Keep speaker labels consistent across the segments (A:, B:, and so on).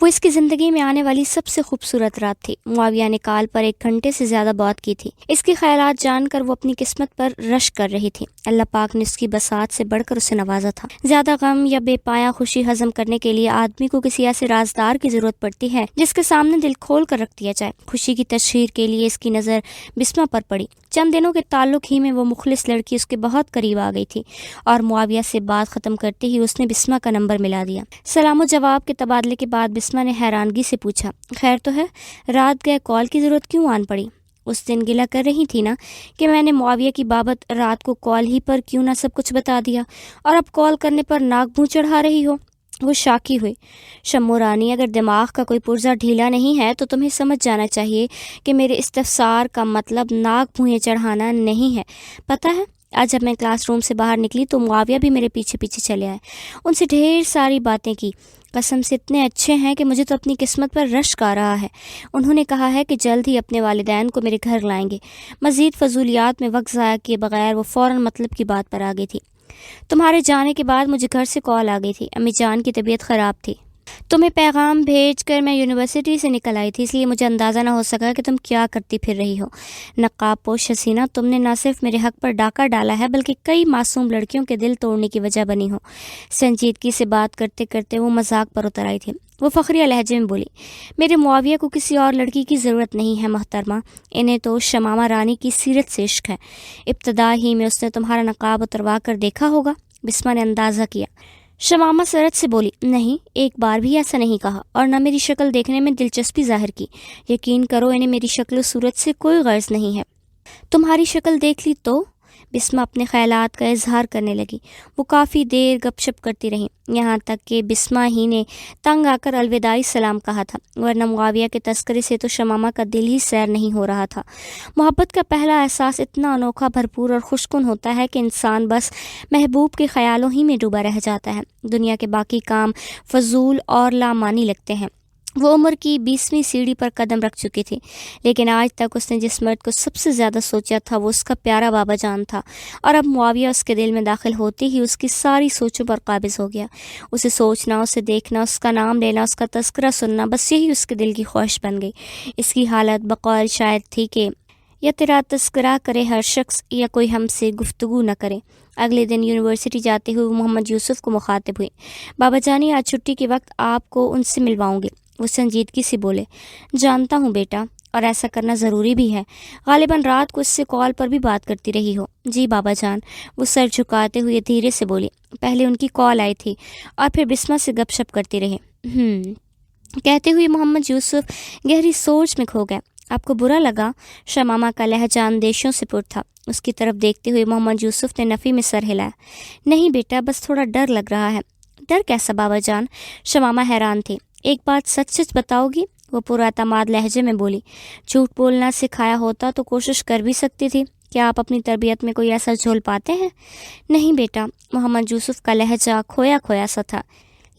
A: وہ اس کی زندگی میں آنے والی سب سے خوبصورت رات تھی۔ معاویہ نے کال پر 1 گھنٹے سے زیادہ بات کی تھی۔ اس کے خیالات جان کر وہ اپنی قسمت پر رشک کر رہی تھی۔ اللہ پاک نے اس کی بساط سے بڑھ کر اسے نوازا تھا۔ زیادہ غم یا بے پایا خوشی ہضم کرنے کے لیے آدمی کو کسی ایسے رازدار کی ضرورت پڑتی ہے جس کے سامنے دل کھول کر رکھ دیا جائے۔ خوشی کی تشہیر کے لیے اس کی نظر بسمہ پر پڑی۔ چند دنوں کے تعلق ہی میں وہ مخلص لڑکی اس کے بہت قریب آ گئی تھی اور معاویہ سے بات ختم کرتے ہی اس نے بسمہ کا نمبر ملا دیا۔ سلام و جواب کے تبادلے کے بعد بسمہ نے حیرانگی سے پوچھا، خیر تو ہے؟ رات گئے کال کی ضرورت کیوں آن پڑی؟ اس دن گلہ کر رہی تھی نا کہ میں نے معاویہ کی بابت رات کو کال ہی پر کیوں نہ سب کچھ بتا دیا، اور اب کال کرنے پر ناک منہ چڑھا رہی ہو۔ وہ شاکی ہوئی۔ شمو رانی، اگر دماغ کا کوئی پرزہ ڈھیلا نہیں ہے تو تمہیں سمجھ جانا چاہیے کہ میرے استفسار کا مطلب ناک منہ چڑھانا نہیں ہے۔ پتہ ہے، آج جب میں کلاس روم سے باہر نکلی تو معاویہ بھی میرے پیچھے پیچھے چلے آئے۔ ان سے ڈھیر ساری باتیں کی۔ قسم سے اتنے اچھے ہیں کہ مجھے تو اپنی قسمت پر رشک آ رہا ہے۔ انہوں نے کہا ہے کہ جلد ہی اپنے والدین کو میرے گھر لائیں گے۔ مزید فضولیات میں وقت ضائع کیے بغیر وہ فوراً مطلب کی بات پر آ گئی تھی۔ تمہارے جانے کے بعد مجھے گھر سے کال آ گئی تھی۔ امی جان کی طبیعت خراب تھی۔ تمہیں پیغام بھیج کر میں یونیورسٹی سے نکل آئی تھی، اس لیے مجھے اندازہ نہ ہو سکا کہ تم کیا کرتی پھر رہی ہو۔ نقاب پوش حسینہ، تم نے نہ صرف میرے حق پر ڈاکہ ڈالا ہے بلکہ کئی معصوم لڑکیوں کے دل توڑنے کی وجہ بنی ہو۔ سنجیدگی سے بات کرتے کرتے وہ مذاق پر اتر آئی تھی۔ وہ فخریہ لہجے میں بولی، میرے معاویہ کو کسی اور لڑکی کی ضرورت نہیں ہے محترمہ، انہیں تو شمامہ رانی کی سیرت سے عشق ہے۔ ابتدا ہی میں اس نے تمہارا نقاب اتروا کر دیکھا ہوگا۔ بسمہ نے اندازہ کیا۔ شمامہ سرت سے بولی، نہیں، ایک بار بھی ایسا نہیں کہا، اور نہ میری شکل دیکھنے میں دلچسپی ظاہر کی۔ یقین کرو انہیں میری شکل و صورت سے کوئی غرض نہیں ہے۔ تمہاری شکل دیکھ لی تو؟ بسمہ اپنے خیالات کا اظہار کرنے لگی۔ وہ کافی دیر گپ شپ کرتی رہیں، یہاں تک کہ بسمہ ہی نے تنگ آ کر الوداعی سلام کہا تھا، ورنہ معاویہ کے تذکرے سے تو شمامہ کا دل ہی سیر نہیں ہو رہا تھا۔ محبت کا پہلا احساس اتنا انوکھا، بھرپور اور خوشکن ہوتا ہے کہ انسان بس محبوب کے خیالوں ہی میں ڈوبا رہ جاتا ہے۔ دنیا کے باقی کام فضول اور لامعنی لگتے ہیں۔ وہ عمر کی 20ویں سیڑھی پر قدم رکھ چکی تھی، لیکن آج تک اس نے جس مرد کو سب سے زیادہ سوچا تھا وہ اس کا پیارا بابا جان تھا، اور اب معاویہ اس کے دل میں داخل ہوتے ہی اس کی ساری سوچوں پر قابض ہو گیا۔ اسے سوچنا، اسے دیکھنا، اس کا نام لینا، اس کا تذکرہ سننا، بس یہی اس کے دل کی خواہش بن گئی۔ اس کی حالت بقول شاعر تھی کہ یا تیرا تذکرہ کرے ہر شخص یا کوئی ہم سے گفتگو نہ کرے۔ اگلے دن یونیورسٹی جاتے ہوئے وہ محمد یوسف کو مخاطب ہوئی، بابا جانی، آج چھٹی کے وقت آپ کو ان سے ملواؤں گی۔ وہ سنجیدگی سے بولے، جانتا ہوں بیٹا، اور ایسا کرنا ضروری بھی ہے، غالباً رات کو اس سے کال پر بھی بات کرتی رہی ہو۔ جی بابا جان، وہ سر جھکاتے ہوئے دھیرے سے بولی۔ پہلے ان کی کال آئی تھی اور پھر بسمہ سے گپ شپ کرتی رہے۔ کہتے ہوئے محمد یوسف گہری سوچ میں کھو گئے۔ آپ کو برا لگا؟ شمامہ کا لہجہ اندیشوں سے پر تھا۔ اس کی طرف دیکھتے ہوئے محمد یوسف نے نفی میں سر ہلایا۔ نہیں بیٹا، بس تھوڑا ڈر لگ رہا ہے۔ ڈر کیسا بابا جان؟ شمامہ حیران تھی۔ ایک بات سچ سچ بتاؤ گی؟ وہ پراعتماد لہجے میں بولی۔ جھوٹ بولنا سکھایا ہوتا تو کوشش کر بھی سکتی تھی۔ کیا آپ اپنی تربیت میں کوئی ایسا جھول پاتے ہیں؟ نہیں بیٹا، محمد یوسف کا لہجہ کھویا کھویا سا تھا،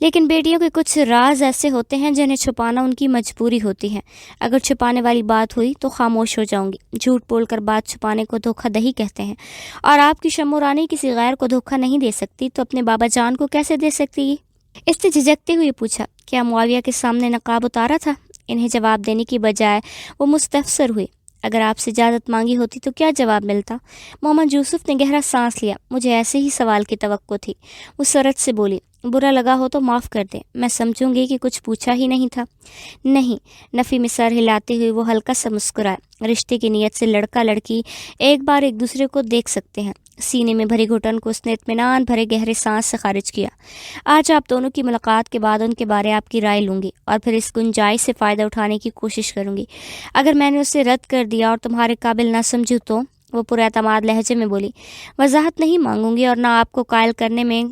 A: لیکن بیٹیوں کے کچھ راز ایسے ہوتے ہیں جنہیں چھپانا ان کی مجبوری ہوتی ہے۔ اگر چھپانے والی بات ہوئی تو خاموش ہو جاؤں گی۔ جھوٹ بول کر بات چھپانے کو دھوکہ دہی کہتے ہیں، اور آپ کی شمو رانی کسی غیر کو دھوکہ نہیں دے سکتی تو اپنے بابا جان کو کیسے دے سکتی؟ اس نے جھجکتے ہوئے پوچھا۔ کیا معاویہ کے سامنے نقاب اتارا تھا؟ انہیں جواب دینے کی بجائے وہ مستفسر ہوئے۔ اگر آپ سے اجازت مانگی ہوتی تو کیا جواب ملتا؟ محمد یوسف نے گہرا سانس لیا۔ مجھے ایسے ہی سوال کی توقع تھی۔ وہ سرت سے بولی، برا لگا ہو تو معاف کر دیں، میں سمجھوں گی کہ کچھ پوچھا ہی نہیں تھا۔ نہیں، نفی میں سر ہلاتے ہوئے وہ ہلکا سا مسکرائے۔ رشتے کی نیت سے لڑکا لڑکی ایک بار ایک دوسرے کو دیکھ سکتے ہیں۔ سینے میں بھری گھٹن کو اس نے اطمینان بھرے گہرے سانس سے خارج کیا۔ آج آپ دونوں کی ملاقات کے بعد ان کے بارے آپ کی رائے لوں گی اور پھر اس گنجائش سے فائدہ اٹھانے کی کوشش کروں گی۔ اگر میں نے اسے رد کر دیا اور تمہارے قابل نہ سمجھوں تو؟ وہ پراعتماد لہجے میں بولی، وضاحت نہیں مانگوں گی اور نہ آپ کو قائل کرنے میں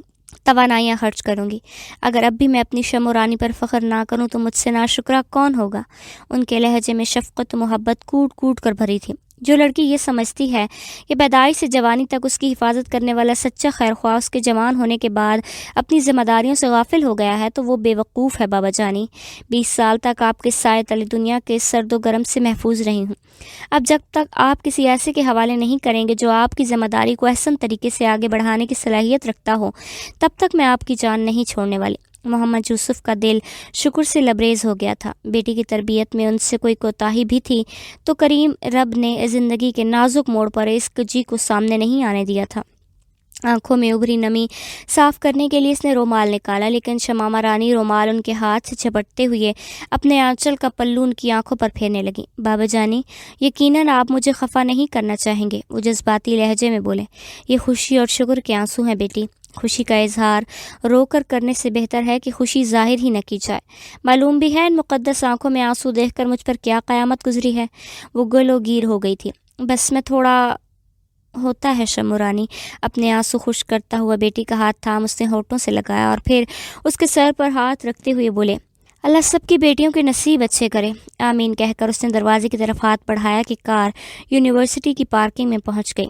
A: توانائیاں خرچ کروں گی۔ اگر اب بھی میں اپنی شمو رانی پر فخر نہ کروں تو مجھ سے ناشکرا کون ہوگا؟ ان کے لہجے میں شفقت و محبت کوٹ کوٹ کر بھری تھی۔ جو لڑکی یہ سمجھتی ہے کہ پیدائش سے جوانی تک اس کی حفاظت کرنے والا سچا خیر خواہ اس کے جوان ہونے کے بعد اپنی ذمہ داریوں سے غافل ہو گیا ہے تو وہ بے وقوف ہے بابا جانی۔ 20 سال تک آپ کے سائے تلے دنیا کے سرد و گرم سے محفوظ رہی ہوں۔ اب جب تک آپ کسی ایسے کے حوالے نہیں کریں گے جو آپ کی ذمہ داری کو احسن طریقے سے آگے بڑھانے کی صلاحیت رکھتا ہو، تب تک میں آپ کی جان نہیں چھوڑنے والی۔ محمد یوسف کا دل شکر سے لبریز ہو گیا تھا۔ بیٹی کی تربیت میں ان سے کوئی کوتاہی بھی تھی تو کریم رب نے زندگی کے نازک موڑ پر اس جی کو سامنے نہیں آنے دیا تھا۔ آنکھوں میں ابھری نمی صاف کرنے کے لیے اس نے رومال نکالا، لیکن شمامہ رانی رومال ان کے ہاتھ سے جھپٹتے ہوئے اپنے آنچل کا پلو ان کی آنکھوں پر پھیرنے لگیں۔ بابا جانی، یقیناً آپ مجھے خفا نہیں کرنا چاہیں گے، وہ جذباتی لہجے میں بولے۔ یہ خوشی اور شکر کے آنسو ہیں بیٹی۔ خوشی کا اظہار رو کر کرنے سے بہتر ہے کہ خوشی ظاہر ہی نہ کی جائے۔ معلوم بھی ہے ان مقدس آنکھوں میں آنسو دیکھ کر مجھ پر کیا قیامت گزری ہے۔ وہ گل و گیر ہو گئی تھی۔ بس میں تھوڑا ہوتا ہے شمو رانی، اپنے آنسو خشک کرتا ہوا بیٹی کا ہاتھ تھام اس نے ہونٹوں سے لگایا اور پھر اس کے سر پر ہاتھ رکھتے ہوئے بولے، اللہ سب کی بیٹیوں کے نصیب اچھے کرے، آمین کہہ کر اس نے دروازے کی طرف ہاتھ بڑھایا کہ کار یونیورسٹی کی پارکنگ میں پہنچ گئی۔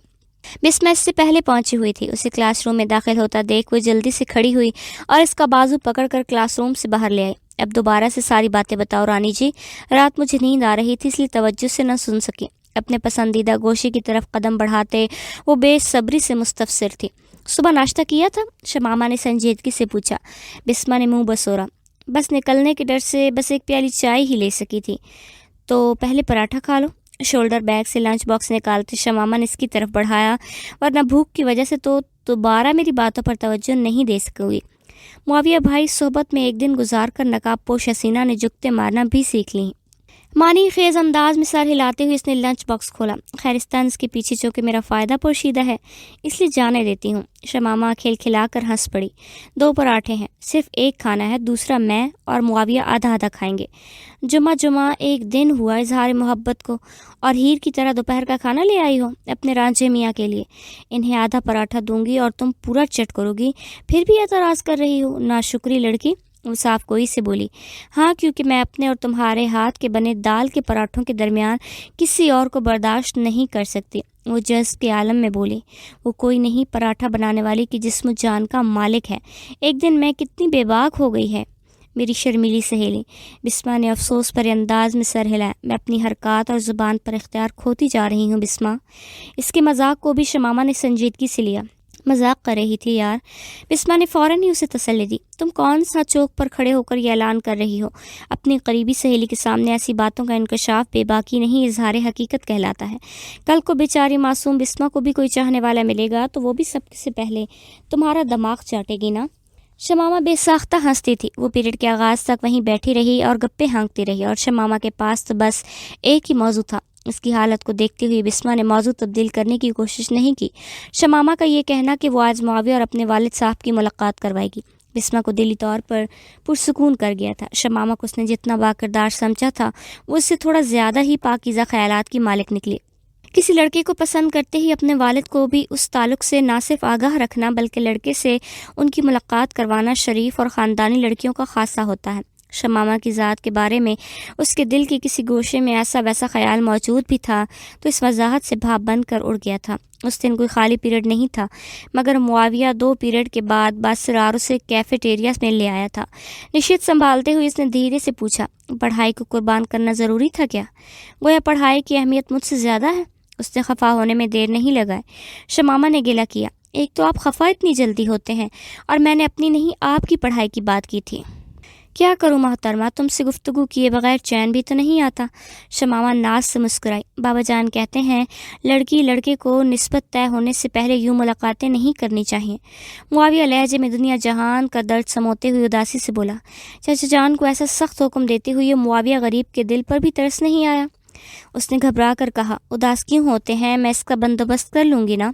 A: بسمہ اس سے پہلے پہنچی ہوئی تھی۔ اسے کلاس روم میں داخل ہوتا دیکھ وہ جلدی سے کھڑی ہوئی اور اس کا بازو پکڑ کر کلاس روم سے باہر لے آئی۔ اب دوبارہ سے ساری باتیں بتاؤ رانی جی، رات مجھے نیند آ رہی تھی اس لیے توجہ سے نہ سن سکی۔ اپنے پسندیدہ گوشے کی طرف قدم بڑھاتے وہ بے صبری سے مستفسر تھی۔ صبح ناشتہ کیا تھا؟ شمامہ نے سنجیدگی سے پوچھا۔ بسمہ نے منہ بسورا، بس نکلنے کے ڈر سے بس ایک پیالی چائے ہی لے سکی تھی۔ تو پہلے پراٹھا کھا لو۔ شولڈر بیگ سے لنچ باکس نکالتے شمامہ نے اس کی طرف بڑھایا، ورنہ بھوک کی وجہ سے تو دوبارہ میری باتوں پر توجہ نہیں دے سکوگی۔ معاویہ بھائی صحبت میں ایک دن گزار کر نقاب پوش حسینہ نے جگتے مارنا بھی سیکھ لی۔ معنی خیز انداز میں سر ہلاتے ہوئے اس نے لنچ باکس کھولا۔ خیرستان اس کے پیچھے چونکہ میرا فائدہ پوشیدہ ہے اس لیے جانے دیتی ہوں۔ شمامہ کھیل کھلا کر ہنس پڑی۔ 2 پراٹھے ہیں، صرف ایک کھانا ہے، دوسرا میں اور معاویہ آدھا آدھا کھائیں گے۔ جمعہ ایک دن ہوا اظہار محبت کو، اور ہیر کی طرح دوپہر کا کھانا لے آئی ہو اپنے رانجھے میاں کے لیے۔ انہیں آدھا پراٹھا دوں گی اور تم پورا چٹ کرو گی، پھر بھی اعتراض کر رہی ہو، ناشکری لڑکی، وہ صاف گوئی سے بولی۔ ہاں، کیونکہ میں اپنے اور تمہارے ہاتھ کے بنے دال کے پراٹھوں کے درمیان کسی اور کو برداشت نہیں کر سکتی، وہ جذب کے عالم میں بولی۔ وہ کوئی نہیں، پراٹھا بنانے والی کی جسم و جان کا مالک ہے۔ ایک دن میں کتنی بے باک ہو گئی ہے میری شرمیلی سہیلی۔ بسمہ نے افسوس بھرے انداز میں سر ہلایا۔ میں اپنی حرکات اور زبان پر اختیار کھوتی جا رہی ہوں بسمہ۔ اس کے مذاق کو بھی شمامہ نے سنجیدگی سے لیا۔ مذاق کر رہی تھی یار، بسمہ نے فوراً ہی اسے تسلی دی۔ تم کون سا چوک پر کھڑے ہو کر یہ اعلان کر رہی ہو؟ اپنی قریبی سہیلی کے سامنے ایسی باتوں کا انکشاف بے باکی نہیں، اظہار حقیقت کہلاتا ہے۔ کل کو بیچاری معصوم بسمہ کو بھی کوئی چاہنے والا ملے گا تو وہ بھی سب سے پہلے تمہارا دماغ چاٹے گی نا۔ شمامہ بے ساختہ ہنستی تھی۔ وہ پیریڈ کے آغاز تک وہیں بیٹھی رہی اور گپے ہانکتی رہی، اور شمامہ کے پاس تو بس ایک ہی موضوع تھا۔ اس کی حالت کو دیکھتے ہوئے بسمہ نے موضوع تبدیل کرنے کی کوشش نہیں کی۔ شمامہ کا یہ کہنا کہ وہ آج معاویہ اور اپنے والد صاحب کی ملاقات کروائے گی بسمہ کو دلی طور پر پرسکون کر گیا تھا۔ شمامہ کو اس نے جتنا باکردار سمجھا تھا وہ اس سے تھوڑا زیادہ ہی پاکیزہ خیالات کی مالک نکلی۔ کسی لڑکے کو پسند کرتے ہی اپنے والد کو بھی اس تعلق سے نہ صرف آگاہ رکھنا بلکہ لڑکے سے ان کی ملاقات کروانا شریف اور خاندانی لڑکیوں کا خاصہ ہوتا ہے۔ شمامہ کی ذات کے بارے میں اس کے دل کے کسی گوشے میں ایسا ویسا خیال موجود بھی تھا تو اس وضاحت سے بھاپ بن کر اڑ گیا تھا۔ اس دن کوئی خالی پیریڈ نہیں تھا، مگر معاویہ 2 پیریڈ کے بعد باسرار اسے کیفیٹیریا میں لے آیا تھا۔ نشیت سنبھالتے ہوئے اس نے دھیرے سے پوچھا، پڑھائی کو قربان کرنا ضروری تھا کیا؟ گویا پڑھائی کی اہمیت مجھ سے زیادہ ہے۔ اس نے خفا ہونے میں دیر نہیں لگائے۔ شمامہ نے گلہ کیا، ایک تو آپ خفا اتنی جلدی ہوتے ہیں، اور میں نے اپنی نہیں آپ کی پڑھائی کی بات کی تھی۔ کیا کروں محترمہ، تم سے گفتگو کیے بغیر چین بھی تو نہیں آتا۔ شمامہ ناز سے مسکرائی۔ بابا جان کہتے ہیں لڑکی لڑکے کو نسبت طے ہونے سے پہلے یوں ملاقاتیں نہیں کرنی چاہیے۔ معاویہ لہجے میں دنیا جہان کا درد سموتے ہوئے اداسی سے بولا۔ چچا جان کو ایسا سخت حکم دیتے ہوئے معاویہ غریب کے دل پر بھی ترس نہیں آیا؟ اس نے گھبرا کر کہا، اداس کیوں ہوتے ہیں، میں اس کا بندوبست کر لوں گی نا۔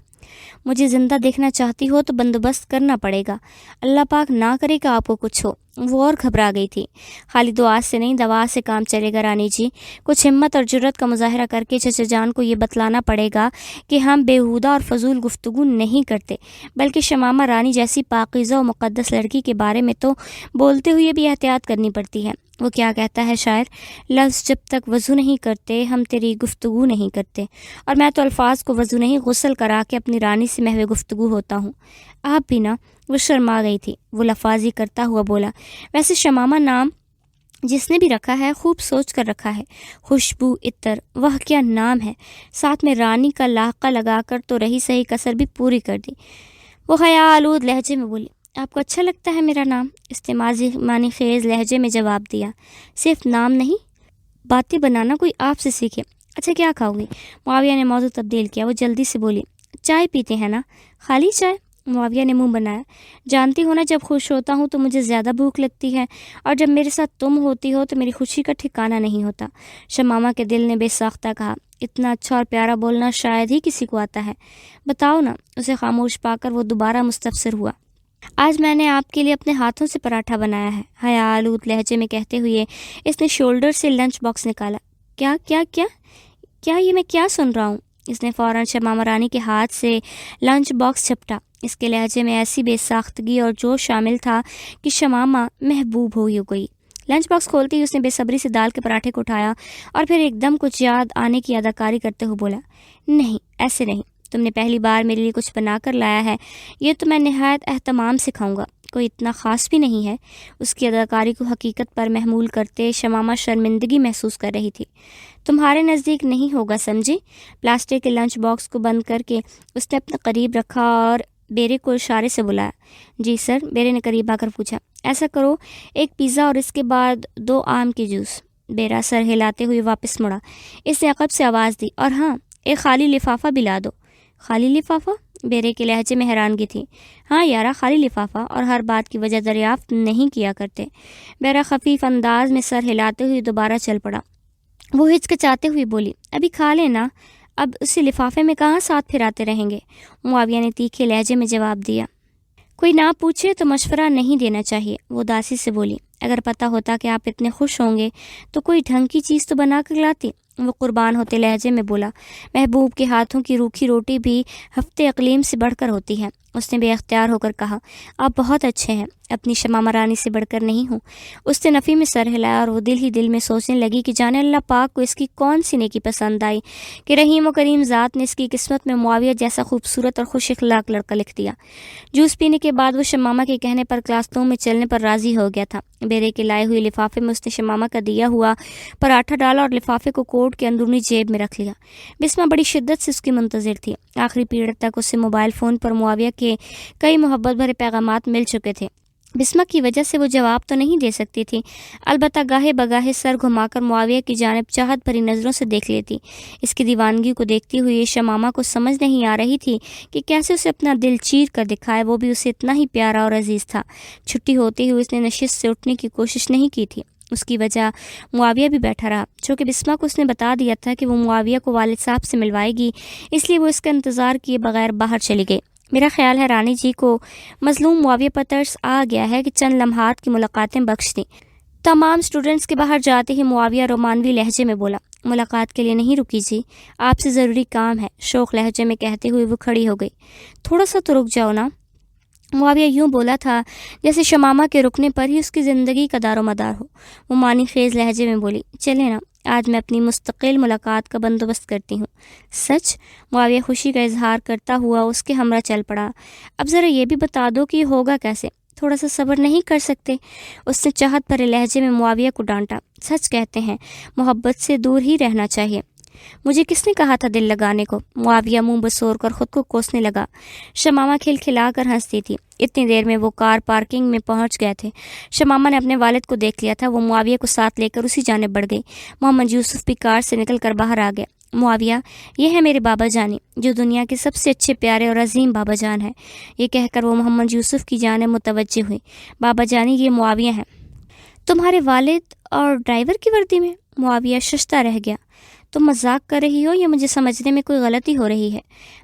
A: مجھے زندہ دیکھنا چاہتی ہو تو بندوبست کرنا پڑے گا، اللہ پاک نہ کرے کہ آپ کو کچھ ہو۔ وہ اور گھبرا گئی تھی۔ خالی دعا سے نہیں، دوا سے کام چلے گا رانی جی۔ کچھ ہمت اور جرت کا مظاہرہ کر کے چچا جان کو یہ بتلانا پڑے گا کہ ہم بیہودہ اور فضول گفتگو نہیں کرتے، بلکہ شمامہ رانی جیسی پاکیزہ و مقدس لڑکی کے بارے میں تو بولتے ہوئے بھی احتیاط کرنی پڑتی ہے۔ وہ کیا کہتا ہے شاعر، لفظ جب تک وضو نہیں کرتے ہم تیری گفتگو نہیں کرتے، اور میں تو الفاظ کو وضو نہیں غسل کرا کے اپنی رانی سے محو گفتگو ہوتا ہوں۔ آپ بھی نا۔ وہ شرما گئی تھی۔ وہ لفاظی کرتا ہوا بولا، ویسے شمامہ نام جس نے بھی رکھا ہے خوب سوچ کر رکھا ہے، خوشبو عطر، وہ کیا نام ہے، ساتھ میں رانی کا لاحقہ لگا کر تو رہی صحیح کسر بھی پوری کر دی۔ وہ خیال آلود لہجے میں بولی، آپ کو اچھا لگتا ہے میرا نام؟ اس نے مانی خیز لہجے میں جواب دیا۔ صرف نام نہیں، باتیں بنانا کوئی آپ سے سیکھے۔ اچھا کیا کھاؤ گی؟ معاویہ نے موضوع تبدیل کیا۔ وہ جلدی سے بولی، چائے پیتے ہیں نا؟ خالی چائے؟ معاویہ نے منہ بنایا۔ جانتی ہو نا، جب خوش ہوتا ہوں تو مجھے زیادہ بھوک لگتی ہے، اور جب میرے ساتھ تم ہوتی ہو تو میری خوشی کا ٹھکانہ نہیں ہوتا۔ شمامہ کے دل نے بے ساختہ کہا، اتنا اچھا اور پیارا بولنا شاید ہی کسی کو آتا ہے۔ بتاؤ نا۔ اسے خاموش پا کر وہ دوبارہ مستفسر ہوا۔ آج میں نے آپ کے لیے اپنے ہاتھوں سے پراٹھا بنایا ہے، حیا آلود لہجے میں کہتے ہوئے اس نے شولڈر سے لنچ باکس نکالا۔ کیا کیا کیا کیا یہ میں کیا سن رہا ہوں؟ اس نے فوراً شمامہ رانی کے ہاتھ سے لنچ باکس جھپٹا۔ اس کے لہجے میں ایسی بے ساختگی اور جوش شامل تھا کہ شمامہ محبوب ہو گئی۔ لنچ باکس کھولتے ہی اس نے بے صبری سے دال کے پراٹھے کو اٹھایا اور پھر ایک دم کچھ یاد آنے کی اداکاری کرتے ہوئے بولا، نہیں ایسے نہیں، تم نے پہلی بار میرے لیے کچھ بنا کر لایا ہے، یہ تو میں نہایت اہتمام سے کھاؤں گا، کوئی اتنا خاص بھی نہیں ہے۔ اس کی اداکاری کو حقیقت پر محمول کرتے شمامہ شرمندگی محسوس کر رہی تھی۔ تمہارے نزدیک نہیں ہوگا سمجھی؟ پلاسٹک کے لنچ باکس کو بند کر کے اس نے اپنے قریب رکھا اور بیرے کو اشارے سے بلایا۔ جی سر، بیرے نے قریب آ کر پوچھا۔ ایسا کرو، ایک پیزا اور اس کے بعد 2 آم کے جوس۔ بیرا سر ہلاتے ہوئے واپس مڑا۔ اس نے عقب سے آواز دی، اور ہاں، ایک خالی لفافہ بھی لا دو۔ خالی لفافہ؟ بیرے کے لہجے میں حیرانگی تھی۔ ہاں یارا، خالی لفافہ، اور ہر بات کی وجہ دریافت نہیں کیا کرتے۔ بیرا خفیف انداز میں سر ہلاتے ہوئے دوبارہ چل پڑا۔ وہ ہچکچاتے ہوئی بولی، ابھی کھا لینا، اب اسے لفافے میں کہاں ساتھ پھراتے رہیں گے؟ معاویہ نے تیکھے لہجے میں جواب دیا۔ کوئی نہ پوچھے تو مشورہ نہیں دینا چاہیے، وہ اداسی سے بولی۔ اگر پتہ ہوتا کہ آپ اتنے خوش ہوں گے تو کوئی ڈھنگ کی چیز تو بنا کر لاتی، وہ قربان ہوتے لہجے میں بولا۔ محبوب کے ہاتھوں کی روکھی روٹی بھی ہفتے اقلیم سے بڑھ کر ہوتی ہے۔ اس نے بے اختیار ہو کر کہا، آپ بہت اچھے ہیں، اپنی شمامہ رانی سے بڑھ کر نہیں ہوں۔ اس نے نفی میں سر ہلایا اور وہ دل ہی دل میں سوچنے لگی کہ جانے اللہ پاک کو اس کی کون سی نیکی پسند آئی کہ رحیم و کریم ذات نے اس کی قسمت میں معاویہ جیسا خوبصورت اور خوش اخلاق لڑکا لکھ دیا۔ جوس پینے کے بعد وہ شمامہ کے کہنے پر کلاس 2 میں چلنے پر راضی ہو گیا تھا۔ بیرے کے لائے ہوئے لفافے میں اس نے شمامہ کا دیا ہوا پراٹھا ڈالا اور لفافے کو کوٹ کے اندرونی جیب میں رکھ لیا۔ بسمہ بڑی شدت سے اس کی منتظر تھی۔ آخری پیریڈ تک اسے موبائل فون پر معاویہ کے کئی محبت بھرے پیغامات مل چکے تھے۔ بسمہ کی وجہ سے وہ جواب تو نہیں دے سکتی تھی، البتہ گاہے بگاہے سر گھما کر معاویہ کی جانب چاہت بھری نظروں سے دیکھ لیتی۔ اس کی دیوانگی کو دیکھتی ہوئی شمامہ کو سمجھ نہیں آ رہی تھی کہ کیسے اسے اپنا دل چیر کر دکھائے، وہ بھی اسے اتنا ہی پیارا اور عزیز تھا۔ چھٹی ہوتے ہی اس نے نشست سے اٹھنے کی کوشش نہیں کی تھی۔ اس کی وجہ معاویہ بھی بیٹھا رہا، چونکہ بسمہ کو اس نے بتا دیا تھا کہ وہ معاویہ کو والد صاحب سے ملوائے گی، اس لیے وہ اس کا انتظار کیے بغیر باہر چلی گئی۔ میرا خیال ہے رانی جی کو مظلوم معاویہ پر ترس آ گیا ہے کہ چند لمحات کی ملاقاتیں بخش دیں۔ تمام اسٹوڈنٹس کے باہر جاتے ہی معاویہ رومانوی لہجے میں بولا، ملاقات کے لیے نہیں رکی جی، آپ سے ضروری کام ہے، شوق لہجے میں کہتے ہوئے وہ کھڑی ہو گئی۔ تھوڑا سا تو رک جاؤ نا۔ معاویہ یوں بولا تھا جیسے شمامہ کے رکنے پر ہی اس کی زندگی کا دار و مدار ہو۔ وہ معنی خیز لہجے میں بولی، چلے نا، آج میں اپنی مستقل ملاقات کا بندوبست کرتی ہوں۔ سچ؟ معاویہ خوشی کا اظہار کرتا ہوا اس کے ہمراہ چل پڑا۔ اب ذرا یہ بھی بتا دو کہ یہ ہوگا کیسے؟ تھوڑا سا صبر نہیں کر سکتے؟ اس نے چاہت بھرے لہجے میں معاویہ کو ڈانٹا۔ سچ کہتے ہیں، محبت سے دور ہی رہنا چاہیے۔ مجھے کس نے کہا تھا دل لگانے کو؟ معاویہ منہ بسور کر خود کو کوسنے لگا۔ شمامہ کھلکھلا کر ہنستی تھی۔ اتنی دیر میں وہ کار پارکنگ میں پہنچ گئے تھے۔ شمامہ نے اپنے والد کو دیکھ لیا تھا، وہ معاویہ کو ساتھ لے کر اسی جانب بڑھ گئی۔ محمد یوسف بھی کار سے نکل کر باہر آ گیا۔ معاویہ، یہ ہے میرے بابا جانی، جو دنیا کے سب سے اچھے پیارے اور عظیم بابا جان ہے۔ یہ کہہ کر وہ محمد یوسف کی جانب متوجہ ہوئی۔ بابا جانی، یہ معاویہ ہیں۔ تمہارے والد اور ڈرائیور کی وردی میں؟ معاویہ ششدر رہ گیا۔ تم مذاق کر رہی ہو یا مجھے سمجھنے میں کوئی غلطی ہو رہی ہے؟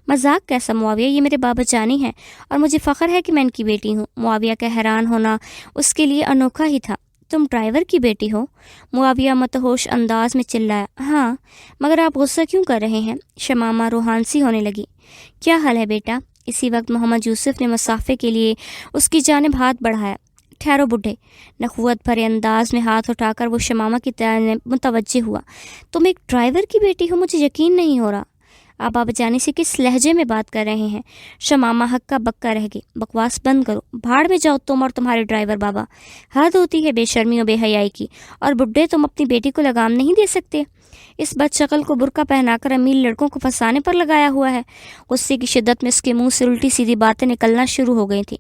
A: مذاق کیسا معاویہ، یہ میرے بابا جانی ہیں اور مجھے فخر ہے کہ میں ان کی بیٹی ہوں۔ معاویہ کا حیران ہونا اس کے لیے انوکھا ہی تھا۔ تم ڈرائیور کی بیٹی ہو؟ معاویہ متہوش انداز میں چلایا۔ ہاں، مگر آپ غصہ کیوں کر رہے ہیں؟ شمامہ روحان سی ہونے لگی۔ کیا حال ہے بیٹا؟ اسی وقت محمد یوسف نے مسافے کے لیے اس کی جانب ہاتھ بڑھایا۔ ٹھہرو بڈھے، نخوت بھرے انداز میں ہاتھ اٹھا کر وہ شمامہ کی طرف متوجہ ہوا۔ تم ایک ڈرائیور کی بیٹی ہو؟ مجھے یقین نہیں ہو رہا۔ آپ بابا جانی سے کس لہجے میں بات کر رہے ہیں؟ شمامہ ہکا بکا رہ گئی. بکواس بند کرو، بھاڑ میں جاؤ تم اور تمہارے ڈرائیور بابا. حد ہوتی ہے بے شرمی و بے حیائی کی. اور بڈھے تم اپنی بیٹی کو لگام نہیں دے سکتے؟ اس بد شکل کو برقع پہنا کر امیر لڑکوں کو پھنسانے پر لگایا ہوا ہے. غصے کی شدت میں اس کے منہ سے الٹی سیدھی باتیں نکلنا شروع ہو گئی تھیں.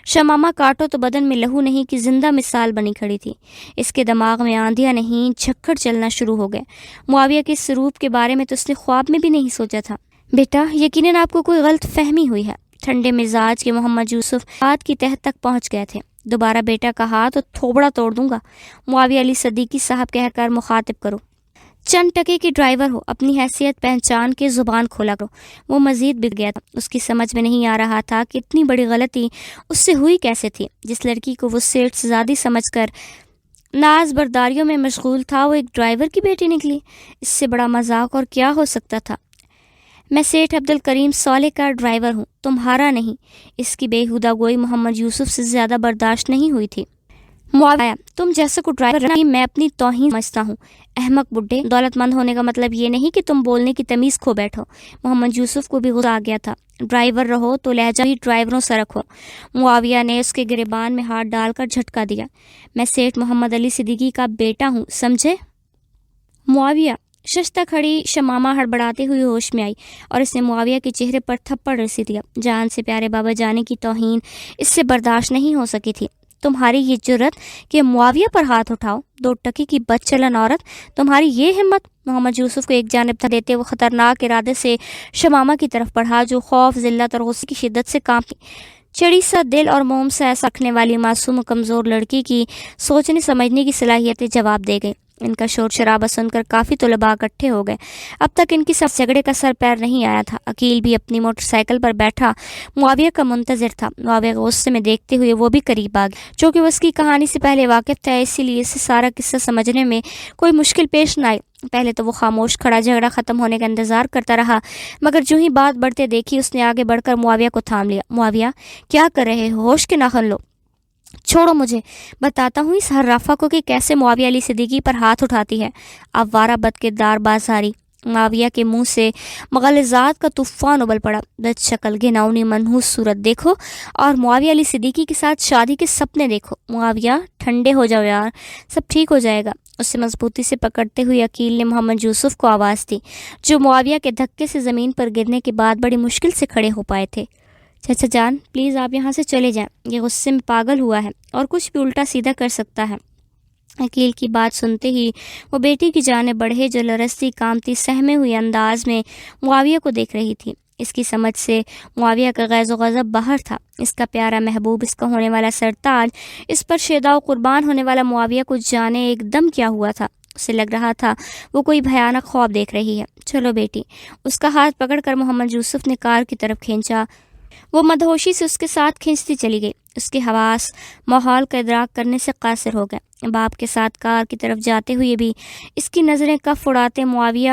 A: شمامہ کاٹو تو بدن میں لہو نہیں کی زندہ مثال بنی کھڑی تھی. اس کے دماغ میں آندھیاں نہیں جھکڑ چلنا شروع ہو گئے. معاویہ کے اس سلوک کے بارے میں تو اس نے خواب میں بھی نہیں سوچا تھا. بیٹا، یقیناً آپ کو کوئی غلط فہمی ہوئی ہے. ٹھنڈے مزاج کے محمد یوسف ہاتھ کی تہہ تک پہنچ گئے تھے. دوبارہ بیٹا کہا تو تھوبڑا توڑ دوں گا. معاویہ علی صدیقی صاحب کہہ کر مخاطب کرو. چند ٹکے کی ڈرائیور ہو، اپنی حیثیت پہچان کے زبان کھولا کرو. وہ مزید بگڑ گیا تھا. اس کی سمجھ میں نہیں آ رہا تھا کہ اتنی بڑی غلطی اس سے ہوئی کیسے تھی. جس لڑکی کو وہ سیٹھ زادی سمجھ کر ناز برداریوں میں مشغول تھا، وہ ایک ڈرائیور کی بیٹی نکلی. اس سے بڑا مذاق اور کیا ہو سکتا تھا؟ میں سیٹھ عبد الکریم صالح کا ڈرائیور ہوں، تمہارا نہیں. اس کی بےہودہ گوئی محمد یوسف سے زیادہ برداشت نہیں ہوئی تھی. معاویہ، تم جیسا کو ڈرائیور نہیں میں اپنی توہین سمجھتا ہوں. احمق بڈھے، دولت مند ہونے کا مطلب یہ نہیں کہ تم بولنے کی تمیز کھو بیٹھو. محمد یوسف کو بھی غصہ آ گیا تھا. ڈرائیور رہو تو لہجہ بھی ڈرائیوروں سے رکھو. معاویہ نے اس کے گریبان میں ہاتھ ڈال کر جھٹکا دیا. میں سیٹھ محمد علی صدیقی کا بیٹا ہوں، سمجھے؟ معاویہ. ششتہ کھڑی شمامہ ہڑبڑاتے ہوئی ہوش میں آئی اور اس نے معاویہ کے چہرے پر تھپڑ رسی دیا. جان سے پیارے بابا جانے کی توہین اس سے برداشت نہیں ہو سکی تھی. تمہاری یہ جرت کہ معاویہ پر ہاتھ اٹھاؤ، 2 ٹکی کی بد چلن عورت، تمہاری یہ ہمت. محمد یوسف کو ایک جانب دیتے وہ خطرناک ارادے سے شمامہ کی طرف بڑھا، جو خوف، ذلت اور غصے کی شدت سے کانپتی. چڑی سا دل اور موم سا ایسا رکھنے والی معصوم و کمزور لڑکی کی سوچنے سمجھنے کی صلاحیتیں جواب دے گئی. ان کا شور شرابہ سن کر کافی طلباء اکٹھے ہو گئے. اب تک ان کی سب جھگڑے کا سر پیر نہیں آیا تھا. عقیل بھی اپنی موٹر سائیکل پر بیٹھا معاویہ کا منتظر تھا. معاویہ کو غصے میں دیکھتے ہوئے وہ بھی قریب آ گیا. چونکہ وہ اس کی کہانی سے پہلے واقف تھا، اسی لیے اسے سارا قصہ سمجھنے میں کوئی مشکل پیش نہ آئی. پہلے تو وہ خاموش کھڑا جھگڑا ختم ہونے کا انتظار کرتا رہا، مگر جو ہی بات بڑھتے دیکھی اس نے آگے بڑھ کر معاویہ کو تھام لیا. معاویہ، کیا کر رہے ہو؟ ہوش کے ناخن لو. چھوڑو مجھے، بتاتا ہوں اس حرافہ کو کہ کیسے معاویہ علی صدیقی پر ہاتھ اٹھاتی ہے. آوارہ بد کردار بازاری. معاویہ کے منہ سے مغالطات کا طوفان ابل پڑا. بد شکل، گھناؤنی، منحوس صورت دیکھو اور معاویہ علی صدیقی کے ساتھ شادی کے سپنے دیکھو. معاویہ، ٹھنڈے ہو جاؤ یار، سب ٹھیک ہو جائے گا. اسے مضبوطی سے پکڑتے ہوئے عقیل نے محمد یوسف کو آواز دی، جو معاویہ کے دھکے سے زمین پر گرنے کے بعد بڑی مشکل سے کھڑے ہو پائے تھے. چچا جان، پلیز آپ یہاں سے چلے جائیں. یہ غصے میں پاگل ہوا ہے اور کچھ بھی الٹا سیدھا کر سکتا ہے. عقیل کی بات سنتے ہی وہ بیٹی کی جانب بڑھے، جو لرزتی کامتی سہمے ہوئے انداز میں معاویہ کو دیکھ رہی تھی. اس کی سمجھ سے معاویہ کا غیظ و غضب باہر تھا. اس کا پیارا محبوب، اس کا ہونے والا سرتاج، اس پر شیدا و قربان ہونے والا معاویہ کو جانے ایک دم کیا ہوا تھا. اسے لگ رہا تھا وہ کوئی بھیانک خواب دیکھ رہی ہے. چلو بیٹی. اس کا ہاتھ پکڑ کر محمد یوسف نے کار کی طرف کھینچا. وہ مدہوشی سے اس کے ساتھ کھینچتی چلی گئی. اس کے حواس ماحول کا ادراک کرنے سے قاصر ہو گئے. باپ کے ساتھ کار کی طرف جاتے ہوئے بھی اس کی نظریں کف اڑاتے معاویہ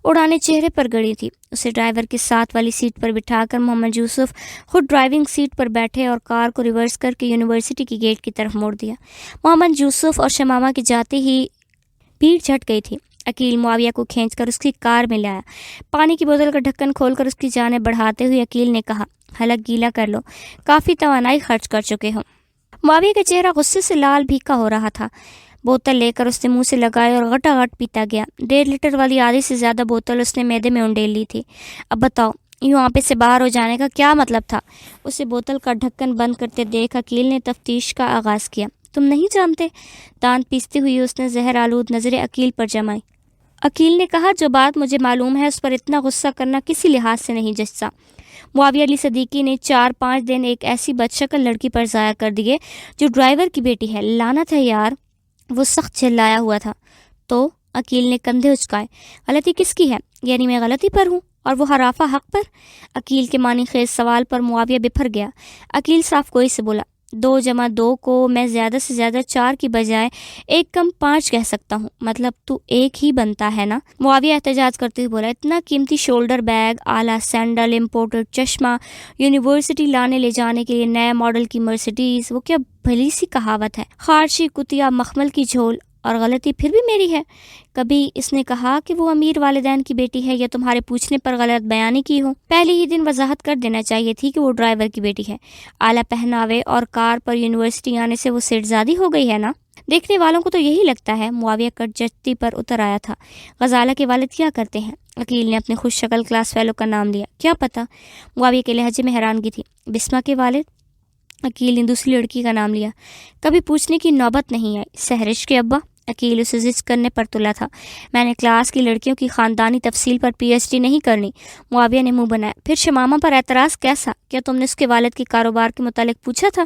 A: اڑانے چہرے پر گڑی تھی. اسے ڈرائیور کے ساتھ والی سیٹ پر بٹھا کر محمد یوسف خود ڈرائیونگ سیٹ پر بیٹھے اور کار کو ریورس کر کے یونیورسٹی کی گیٹ کی طرف موڑ دیا. محمد یوسف اور شمامہ کے جاتے ہی بھیڑ چھٹ گئی تھی. عقیل معاویہ کو کھینچ کر اس کی کار میں لایا. پانی کی بوتل کا ڈھکن کھول کر اس کی جانب بڑھاتے ہوئے عقیل نے کہا، حلق گیلا کر لو، کافی توانائی خرچ کر چکے ہو. معاویہ کا چہرہ غصے سے لال بھیکا ہو رہا تھا. بوتل لے کر اس نے منہ سے لگائی اور غٹا غٹ پیتا گیا. 1.5 لیٹر والی آدھی سے زیادہ بوتل اس نے میدے میں انڈیل لی تھی. اب بتاؤ، یوں آپے سے باہر ہو جانے کا کیا مطلب تھا؟ اسے بوتل کا ڈھکن بند کرتے دیکھ عقیل نے تفتیش کا آغاز کیا. تم نہیں جانتے؟ دانت پیستے ہوئی اس نے زہر آلود نظریں عقیل پر جمائی. عقیل نے کہا، جو بات مجھے معلوم ہے اس پر اتنا غصہ کرنا کسی لحاظ سے نہیں جچتا. معاویہ علی صدیقی نے 4-5 دن ایک ایسی بدشکل لڑکی پر ضائع کر دیے جو ڈرائیور کی بیٹی ہے. لعنت ہے یار. وہ سخت چلایا ہوا تھا. تو عقیل نے کندھے اچکائے. غلطی کس کی ہے؟ یعنی میں غلطی پر ہوں اور وہ حرافہ حق پر؟ عقیل کے معنی خیز سوال پر معاویہ بپھر گیا. عقیل صاف گوئی سے بولا، 2 + 2 کو میں زیادہ سے زیادہ 4 کی بجائے 1 کم 5 کہہ سکتا ہوں. مطلب تو 1 ہی بنتا ہے نا؟ معاویہ احتجاج کرتے ہوئے بولا، اتنا قیمتی شولڈر بیگ، اعلیٰ سینڈل، امپورٹڈ چشمہ، یونیورسٹی لانے لے جانے کے لیے نئے ماڈل کی مرسیڈیز، وہ کیا بھلی سی کہاوت ہے. خارشی کتیا مخمل کی جھول اور غلطی پھر بھی میری ہے؟ کبھی اس نے کہا کہ وہ امیر والدین کی بیٹی ہے یا تمہارے پوچھنے پر غلط بیانی کی ہو؟ پہلے ہی دن وضاحت کر دینا چاہیے تھی کہ وہ ڈرائیور کی بیٹی ہے۔ اعلیٰ پہناوے اور کار پر یونیورسٹی آنے سے وہ سیٹ زادی ہو گئی ہے نا؟ دیکھنے والوں کو تو یہی لگتا ہے۔ معاویہ کٹ جستی پر اتر آیا تھا۔ غزالہ کے والد کیا کرتے ہیں؟ عقیل نے اپنے خوش شکل کلاس فیلو کا نام لیا۔ کیا پتہ؟ معاویہ کے لہجے میں حیرانگی تھی۔ بسمہ کے والد؟ عقیل نے دوسری لڑکی کا نام لیا۔ کبھی پوچھنے کی نوبت نہیں آئی۔ سہرش کے ابا؟ عقیل اسے زج کرنے پر تلا تھا۔ میں نے کلاس کی لڑکیوں کی خاندانی تفصیل پر پی ایچ ڈی نہیں کرنی۔ معاویہ نے منہ بنایا۔ پھر شمامہ پر اعتراض کیسا؟ کیا تم نے اس کے والد کے کاروبار کے متعلق پوچھا تھا؟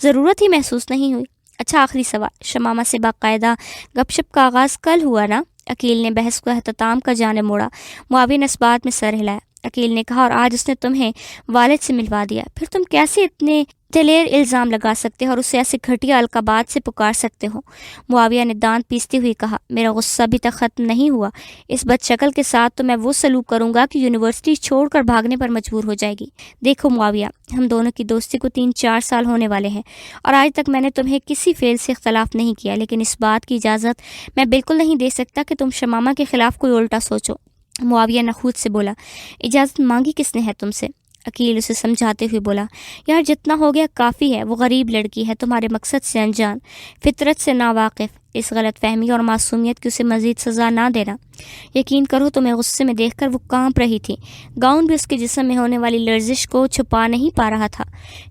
A: ضرورت ہی محسوس نہیں ہوئی۔ اچھا آخری سوال، شمامہ سے باقاعدہ گپ شپ کا آغاز کل ہوا نا؟ عقیل نے بحث کو اختتام کا جانب موڑا۔ معاویہ نے اس بات میں سر ہلایا۔ عقیل نے کہا، اور آج اس نے تمہیں والد سے ملوا دیا، پھر تم کیسے اتنے دلیر الزام لگا سکتے ہو اور اسے ایسے گھٹیا القابات سے پکار سکتے ہو؟ معاویہ نے دانت پیستے ہوئے کہا، میرا غصہ ابھی تک ختم نہیں ہوا۔ اس بد شکل کے ساتھ تو میں وہ سلوک کروں گا کہ یونیورسٹی چھوڑ کر بھاگنے پر مجبور ہو جائے گی۔ دیکھو معاویہ، ہم دونوں کی دوستی کو 3-4 سال ہونے والے ہیں اور آج تک میں نے تمہیں کسی فعل سے اختلاف نہیں کیا، لیکن اس بات کی اجازت میں بالکل نہیں دے سکتا کہ تم شمامہ کے خلاف کوئی الٹا سوچو۔ معاویہ نخوت سے بولا، اجازت مانگی کس نے ہے تم سے؟ عقیل اسے سمجھاتے ہوئے بولا، یار جتنا ہو گیا کافی ہے، وہ غریب لڑکی ہے، تمہارے مقصد سے انجان، فطرت سے ناواقف، اس غلط فہمی اور معصومیت کی اسے مزید سزا نہ دینا۔ یقین کرو تمہیں غصے میں دیکھ کر وہ کانپ رہی تھی، گاؤن بھی اس کے جسم میں ہونے والی لرزش کو چھپا نہیں پا رہا تھا۔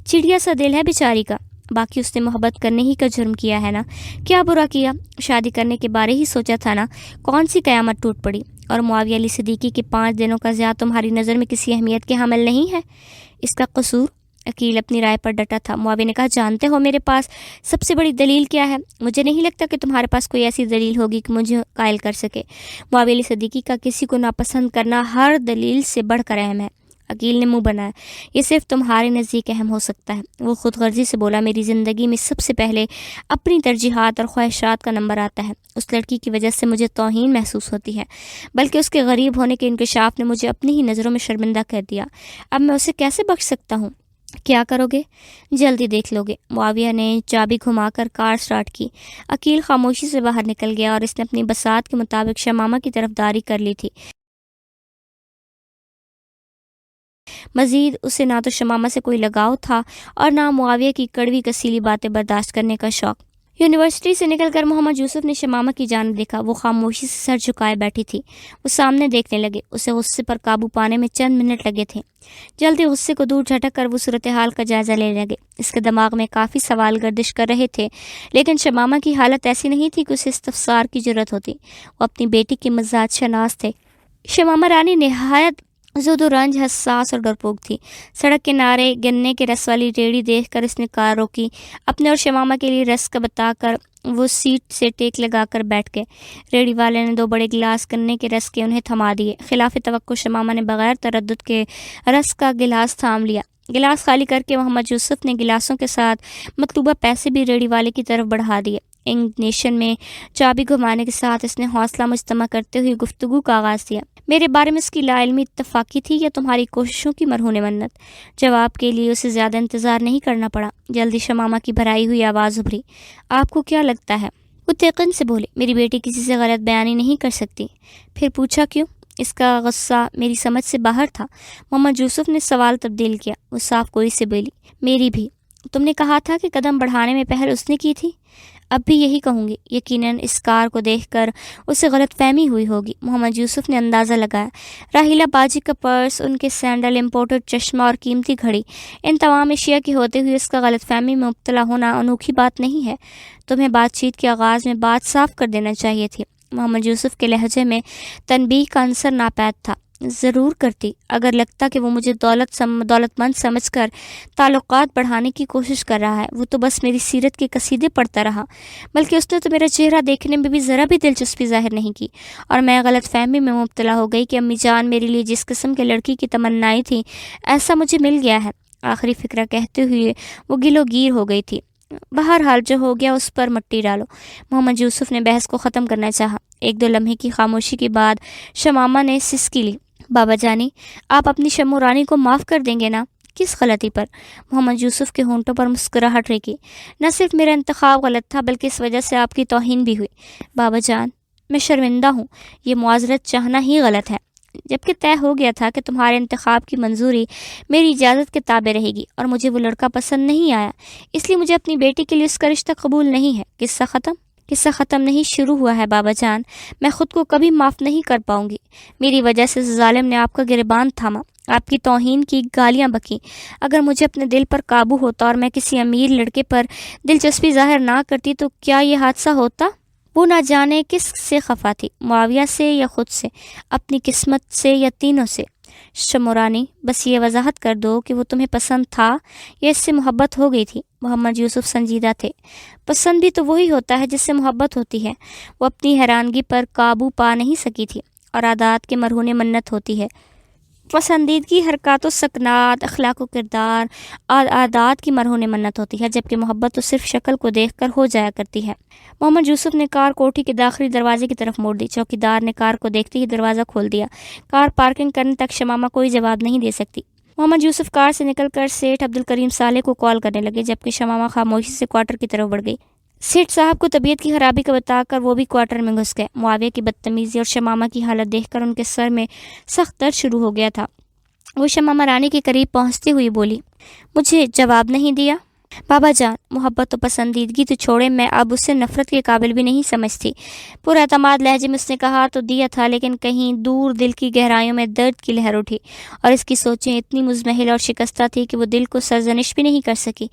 A: چڑیا سا دل ہے بیچاری کا، باقی اس نے محبت کرنے ہی کا جرم کیا ہے نا؟ کیا برا کیا؟ شادی کرنے کے بارے ہی سوچا تھا نا؟ کون سی قیامت ٹوٹ پڑی؟ اور معاویہ علی صدیقی کے 5 دنوں کا زیادہ تمہاری نظر میں کسی اہمیت کے حامل نہیں ہے؟ اس کا قصور؟ عقیل اپنی رائے پر ڈٹا تھا۔ معاویہ نے کہا، جانتے ہو میرے پاس سب سے بڑی دلیل کیا ہے؟ مجھے نہیں لگتا کہ تمہارے پاس کوئی ایسی دلیل ہوگی کہ مجھے قائل کر سکے۔ معاویہ علی صدیقی کا کسی کو ناپسند کرنا ہر دلیل سے بڑھ کر اہم ہے۔ عقیل نے منہ بنایا، یہ صرف تمہارے نزدیک اہم ہو سکتا ہے۔ وہ خود غرضی سے بولا، میری زندگی میں سب سے پہلے اپنی ترجیحات اور خواہشات کا نمبر آتا ہے۔ اس لڑکی کی وجہ سے مجھے توہین محسوس ہوتی ہے، بلکہ اس کے غریب ہونے کے انکشاف نے مجھے اپنی ہی نظروں میں شرمندہ کر دیا۔ اب میں اسے کیسے بخش سکتا ہوں؟ کیا کرو گے؟ جلدی دیکھ لو گے۔ معاویہ نے چابی گھما کر کار سٹارٹ کی۔ عقیل خاموشی سے باہر نکل گیا اور اس نے اپنی بساط کے مطابق شمامہ کی طرف داری کر لی تھی۔ مزید اسے نہ تو شمامہ سے کوئی لگاؤ تھا اور نہ معاویہ کی کڑوی کسیلی باتیں برداشت کرنے کا شوق۔ یونیورسٹی سے نکل کر محمد یوسف نے شمامہ کی جانب دیکھا۔ وہ خاموشی سے سر جھکائے بیٹھی تھی۔ وہ سامنے دیکھنے لگے۔ اسے غصے پر قابو پانے میں چند منٹ لگے تھے۔ جلدی غصے کو دور جھٹک کر وہ صورتحال کا جائزہ لینے لگے۔ اس کے دماغ میں کافی سوال گردش کر رہے تھے، لیکن شمامہ کی حالت ایسی نہیں تھی کہ اسے استفسار کی ضرورت ہوتی۔ وہ اپنی بیٹی کے مزاج شناس تھے۔ شمامہ رانی نہایت زود و رنج، حساس اور ڈرپوک تھی۔ سڑک کنارے گنے کے رس والی ریڑھی دیکھ کر اس نے کار روکی۔ اپنے اور شمامہ کے لیے رس کا بتا کر وہ سیٹ سے ٹیک لگا کر بیٹھ گئے۔ ریڑھی والے نے 2 بڑے گلاس گنے کے رس کے انہیں تھما دیے۔ خلاف توقع شمامہ نے بغیر تردد کے رس کا گلاس تھام لیا۔ گلاس خالی کر کے محمد یوسف نے گلاسوں کے ساتھ مطلوبہ پیسے بھی ریڑھی والے کی طرف بڑھا دیے۔ انگنیشن میں چابی گھمانے کے ساتھ اس نے حوصلہ مجتمع کرتے ہوئے گفتگو کا آغاز کیا۔ میرے بارے میں اس کی لا علمی اتفاقی تھی یا تمہاری کوششوں کی مرہون منت؟ جواب کے لیے اسے زیادہ انتظار نہیں کرنا پڑا۔ جلدی شمامہ کی بھرائی ہوئی آواز ابھری، آپ کو کیا لگتا ہے؟ وہ تیقن سے بولے، میری بیٹی کسی سے غلط بیانی نہیں کر سکتی۔ پھر پوچھا کیوں؟ اس کا غصہ میری سمجھ سے باہر تھا۔ محمد یوسف نے سوال تبدیل کیا۔ وہ صاف گوئی سے بولی، میری بھی۔ تم نے کہا تھا کہ قدم بڑھانے میں پہل اس نے کی تھی۔ اب بھی یہی کہوں گی۔ یقیناً اس کار کو دیکھ کر اسے غلط فہمی ہوئی ہوگی۔ محمد یوسف نے اندازہ لگایا۔ راحیلہ باجی کا پرس، ان کے سینڈل، امپورٹڈ چشمہ اور قیمتی گھڑی، ان تمام اشیاء کے ہوتے ہوئے اس کا غلط فہمی میں مبتلا ہونا انوکھی بات نہیں ہے۔ تمہیں بات چیت کے آغاز میں بات صاف کر دینا چاہیے تھی۔ محمد یوسف کے لہجے میں تنبیہ کا عنصر ناپید تھا۔ ضرور کرتی، اگر لگتا کہ وہ مجھے دولت مند سمجھ کر تعلقات بڑھانے کی کوشش کر رہا ہے۔ وہ تو بس میری سیرت کے قصیدے پڑھتا رہا، بلکہ اس نے تو میرا چہرہ دیکھنے میں بھی ذرا بھی دلچسپی ظاہر نہیں کی، اور میں غلط فہمی میں مبتلا ہو گئی کہ امی جان میرے لیے جس قسم کے لڑکی کی تمنائی تھی ایسا مجھے مل گیا ہے۔ آخری فقرہ کہتے ہوئے وہ گلو گیر ہو گئی تھی۔ بہرحال جو ہو گیا اس پر مٹی ڈالو۔ محمد یوسف نے بحث کو ختم کرنا چاہا۔ 1-2 لمحے کی خاموشی کے بعد شمامہ نے سسکی لی، بابا جانی، آپ اپنی شمو رانی کو معاف کر دیں گے نا؟ کس غلطی پر؟ محمد یوسف کے ہونٹوں پر مسکراہٹ رکی۔ نہ صرف میرا انتخاب غلط تھا بلکہ اس وجہ سے آپ کی توہین بھی ہوئی۔ بابا جان، میں شرمندہ ہوں، یہ معذرت چاہنا ہی غلط ہے، جبکہ طے ہو گیا تھا کہ تمہارے انتخاب کی منظوری میری اجازت کے تابع رہے گی، اور مجھے وہ لڑکا پسند نہیں آیا، اس لیے مجھے اپنی بیٹی کے لیے اس کا رشتہ قبول نہیں ہے۔ قصہ ختم؟ قصہ ختم نہیں، شروع ہوا ہے بابا جان۔ میں خود کو کبھی معاف نہیں کر پاؤں گی۔ میری وجہ سے اس ظالم نے آپ کا گریبان تھاما، آپ کی توہین کی، گالیاں بکیں۔ اگر مجھے اپنے دل پر قابو ہوتا اور میں کسی امیر لڑکے پر دلچسپی ظاہر نہ کرتی تو کیا یہ حادثہ ہوتا؟ وہ نہ جانے کس سے خفا تھی، معاویہ سے یا خود سے، اپنی قسمت سے یا تینوں سے۔ شمورانی، بس یہ وضاحت کر دو کہ وہ تمہیں پسند تھا یا اس سے محبت ہو گئی تھی؟ محمد یوسف سنجیدہ تھے۔ پسند بھی تو وہی ہوتا ہے جس سے محبت ہوتی ہے۔ وہ اپنی حیرانگی پر قابو پا نہیں سکی تھی، اور عادات کے مرہون منت ہوتی ہے۔ پسندیدگی حرکات و سکنات، اخلاق و کردار اور عادات کی مرہون منت ہوتی ہے، جبکہ محبت تو صرف شکل کو دیکھ کر ہو جایا کرتی ہے۔ محمد یوسف نے کار کوٹھی کے داخلی دروازے کی طرف موڑ دی۔ چوکیدار نے کار کو دیکھتے ہی دروازہ کھول دیا۔ کار پارکنگ کرنے تک شمامہ کوئی جواب نہیں دے سکتی۔ محمد یوسف کار سے نکل کر سیٹھ عبدالکریم صالح کو کال کرنے لگے، جبکہ شمامہ خاموشی سے کوارٹر کی طرف بڑھ گئی۔ سیٹھ صاحب کو طبیعت کی خرابی کا بتا کر وہ بھی کوارٹر میں گھس گئے۔ معاویہ کی بدتمیزی اور شمامہ کی حالت دیکھ کر ان کے سر میں سخت درد شروع ہو گیا تھا۔ وہ شمامہ رانی کے قریب پہنچتی ہوئی بولی، مجھے جواب نہیں دیا؟ بابا جان، محبت و پسندیدگی تو چھوڑے، میں اب اسے نفرت کے قابل بھی نہیں سمجھتی۔ پر اعتماد لہجے میں اس نے کہا تو دیا تھا، لیکن کہیں دور دل کی گہرائیوں میں درد کی لہر اٹھی، اور اس کی سوچیں اتنی مزمحل اور شکستہ تھی کہ وہ دل کو سرزنش بھی نہیں کر سکی۔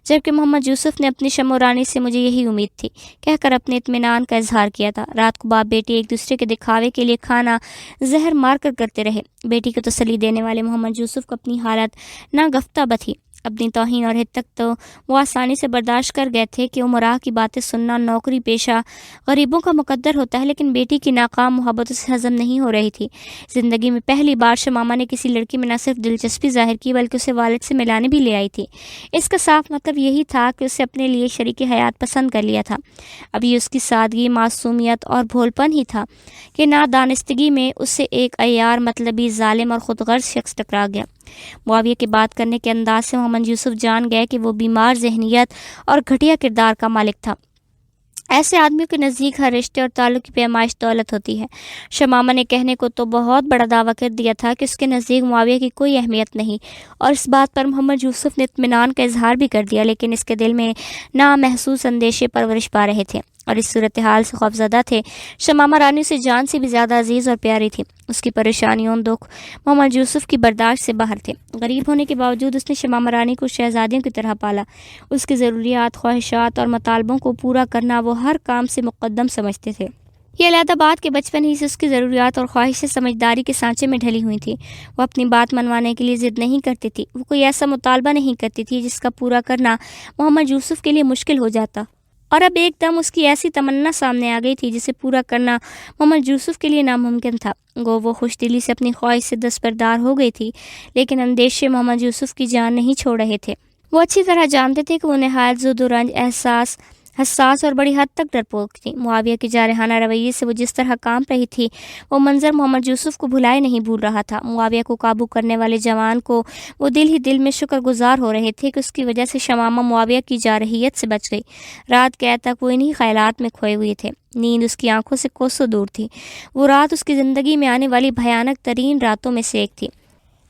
A: جبکہ محمد یوسف نے اپنی شمورانی سے مجھے یہی امید تھی کہہ کر اپنے اطمینان کا اظہار کیا تھا۔ رات کو باپ بیٹی ایک دوسرے کے دکھاوے کے لیے کھانا زہر مار کر کرتے رہے۔ بیٹی کو تسلی دینے والے محمد یوسف کو اپنی حالت ناگفتہ بتھی۔ اپنی توہین اور حد تک تو وہ آسانی سے برداشت کر گئے تھے کہ عمراء کی باتیں سننا نوکری پیشہ غریبوں کا مقدر ہوتا ہے، لیکن بیٹی کی ناکام محبت اسے ہضم نہیں ہو رہی تھی۔ زندگی میں پہلی بار شمامہ نے کسی لڑکی میں نہ صرف دلچسپی ظاہر کی بلکہ اسے والد سے ملانے بھی لے آئی تھی۔ اس کا صاف مطلب یہی تھا کہ اسے اپنے لیے شریک حیات پسند کر لیا تھا۔ اب یہ اس کی سادگی، معصومیت اور بھول پن ہی تھا کہ نادانستگی میں اسے ایک عیار، مطلبی، ظالم اور خود غرض شخص ٹکرا گیا۔ معاویہ کے بات کرنے کے انداز سے محمد یوسف جان گئے کہ وہ بیمار ذہنیت اور گھٹیا کردار کا مالک تھا۔ ایسے آدمیوں کے نزدیک ہر رشتے اور تعلق کی پیمائش دولت ہوتی ہے۔ شمامہ نے کہنے کو تو بہت بڑا دعویٰ کر دیا تھا کہ اس کے نزدیک معاویہ کی کوئی اہمیت نہیں، اور اس بات پر محمد یوسف نے اطمینان کا اظہار بھی کر دیا، لیکن اس کے دل میں نامحسوس اندیشے پرورش پا رہے تھے اور اس صورتحال سے خوفزدہ تھے۔ شمامہ رانی سے جان سے بھی زیادہ عزیز اور پیاری تھی۔ اس کی پریشانیوں، دکھ محمد یوسف کی برداشت سے باہر تھے۔ غریب ہونے کے باوجود اس نے شمامہ رانی کو شہزادیوں کی طرح پالا۔ اس کی ضروریات، خواہشات اور مطالبوں کو پورا کرنا وہ ہر کام سے مقدم سمجھتے تھے۔ یہ علیحدہ بات کہ بچپن ہی سے اس کی ضروریات اور خواہشیں سمجھداری کے سانچے میں ڈھلی ہوئی تھیں۔ وہ اپنی بات منوانے کے لیے ضد نہیں کرتی تھی۔ وہ کوئی ایسا مطالبہ نہیں کرتی تھی جس کا پورا کرنا محمد یوسف کے لیے مشکل ہو جاتا، اور اب ایک دم اس کی ایسی تمنا سامنے آ گئی تھی جسے پورا کرنا محمد یوسف کے لیے ناممکن تھا۔ گو وہ خوش دلی سے اپنی خواہش سے دستبردار ہو گئی تھی، لیکن اندیشے محمد یوسف کی جان نہیں چھوڑ رہے تھے۔ وہ اچھی طرح جانتے تھے کہ وہ نہایت زود و رنج حساس اور بڑی حد تک ڈرپوک تھی۔ معاویہ کے جارحانہ رویے سے وہ جس طرح کانپ رہی تھی، وہ منظر محمد یوسف کو بھلائے نہیں بھول رہا تھا۔ معاویہ کو قابو کرنے والے جوان کو وہ دل ہی دل میں شکر گزار ہو رہے تھے کہ اس کی وجہ سے شمامہ معاویہ کی جارحیت سے بچ گئی۔ رات گئے تک وہ انہی خیالات میں کھوئے ہوئے تھے۔ نیند اس کی آنکھوں سے کوسوں دور تھی۔ وہ رات اس کی زندگی میں آنے والی بھیانک ترین راتوں میں سے ایک تھی۔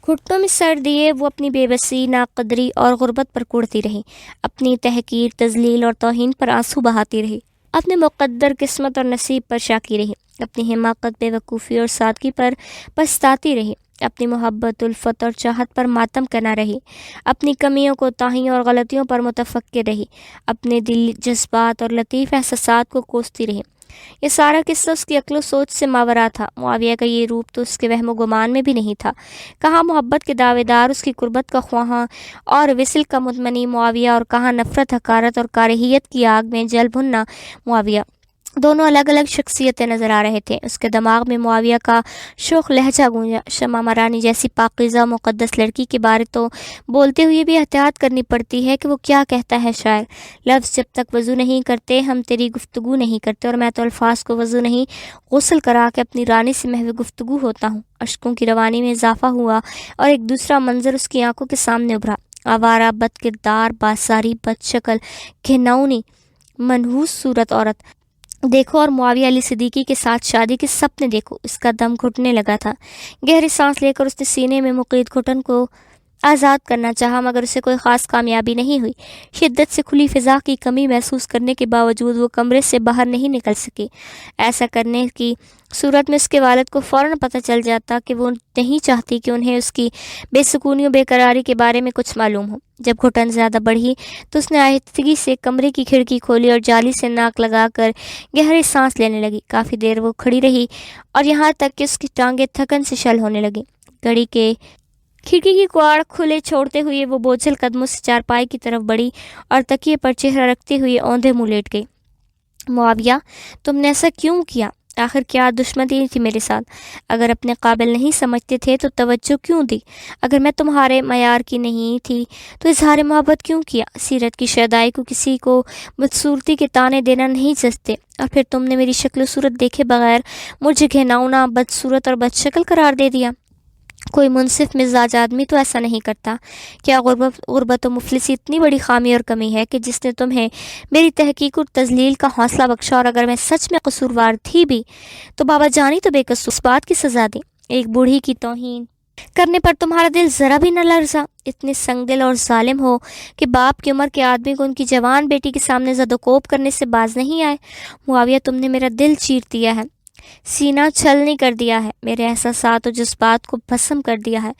A: گھٹنوں میں سر دیے وہ اپنی بے بسی، ناقدری اور غربت پر کوڑتی رہی، اپنی تحقیر، تذلیل اور توہین پر آنسو بہاتی رہی، اپنے مقدر، قسمت اور نصیب پر شاکی رہی، اپنی حماقت، بے وقوفی اور سادگی پر پچھتاتی رہی، اپنی محبت، الفت اور چاہت پر ماتم کرنا رہی، اپنی کمیوں، کوتاہیوں اور غلطیوں پر متفکر رہی، اپنے دل، جذبات اور لطیف احساسات کو کوستی رہی۔ یہ سارا قصہ اس کی عقل و سوچ سے ماورا تھا۔ معاویہ کا یہ روپ تو اس کے وہم و گمان میں بھی نہیں تھا۔ کہاں محبت کے دعوے دار، اس کی قربت کا خواہاں اور وصل کا متمنی معاویہ، اور کہاں نفرت، حقارت اور کارہیت کی آگ میں جل بھننا معاویہ۔ دونوں الگ الگ شخصیتیں نظر آ رہے تھے۔ اس کے دماغ میں معاویہ کا شوخ لہجہ گونجا۔ شمع مرانی جیسی پاکیزہ مقدس لڑکی کے بارے تو بولتے ہوئے بھی احتیاط کرنی پڑتی ہے کہ وہ کیا کہتا ہے شاعر۔ لفظ جب تک وضو نہیں کرتے ہم تیری گفتگو نہیں کرتے، اور میں تو الفاظ کو وضو نہیں غسل کرا کے اپنی رانی سے محو گفتگو ہوتا ہوں۔ اشکوں کی روانی میں اضافہ ہوا اور ایک دوسرا منظر اس کی آنکھوں کے سامنے ابھرا۔ آوارہ، بد کردار، بازاری، بد شکل، گھناؤنی، منحوس صورت عورت دیکھو، اور معاویہ علی صدیقی کے ساتھ شادی کے سپنے دیکھو۔ اس کا دم گھٹنے لگا تھا۔ گہری سانس لے کر اس نے سینے میں مقید گھٹن کو آزاد کرنا چاہا، مگر اسے کوئی خاص کامیابی نہیں ہوئی۔ شدت سے کھلی فضا کی کمی محسوس کرنے کے باوجود وہ کمرے سے باہر نہیں نکل سکی۔ ایسا کرنے کی صورت میں اس کے والد کو فوراً پتہ چل جاتا کہ وہ نہیں چاہتی کہ انہیں اس کی بے سکونی و بے قراری کے بارے میں کچھ معلوم ہو۔ جب گھٹن زیادہ بڑھی تو اس نے آہستگی سے کمرے کی کھڑکی کھولی اور جالی سے ناک لگا کر گہری سانس لینے لگی۔ کافی دیر وہ کھڑی رہی، اور یہاں تک کہ اس کی ٹانگیں تھکن سے شل ہونے لگیں۔ کھڑکی کی کواڑ کھلے چھوڑتے ہوئے وہ بوجھل قدموں سے چارپائی کی طرف بڑھی اور تکیے پر چہرہ رکھتے ہوئے اوندھے منہ لیٹ گئی۔ معاویہ، تم نے ایسا کیوں کیا؟ آخر کیا دشمنی تھی میرے ساتھ؟ اگر اپنے قابل نہیں سمجھتے تھے تو توجہ کیوں دی؟ اگر میں تمہارے معیار کی نہیں تھی تو اظہار محبت کیوں کیا؟ سیرت کی شیدائی کو کسی کو بدصورتی کے طعنے دینا نہیں جچتے، اور پھر تم نے میری شکل و صورت دیکھے بغیر مجھے گھناؤنا، بدصورت اور بدشکل قرار دے دیا۔ کوئی منصف مزاج آدمی تو ایسا نہیں کرتا۔ کیا غربت و مفلسی اتنی بڑی خامی اور کمی ہے کہ جس نے تمہیں میری تحقیق اور تذلیل کا حوصلہ بخشا؟ اور اگر میں سچ میں قصوروار تھی بھی تو بابا جانی تو بے قصور، اس بات کی سزا دی۔ ایک بوڑھی کی توہین کرنے پر تمہارا دل ذرا بھی نہ لرزا؟ اتنے سنگ دل اور ظالم ہو کہ باپ کی عمر کے آدمی کو ان کی جوان بیٹی کے سامنے زد و کوب کرنے سے باز نہیں آئے؟ معاویہ، تم نے میرا دل چیر دیا ہے، سینہ چھلنی کر دیا ہے، میرے احساسات و جذبات کو بھسم کر دیا ہے۔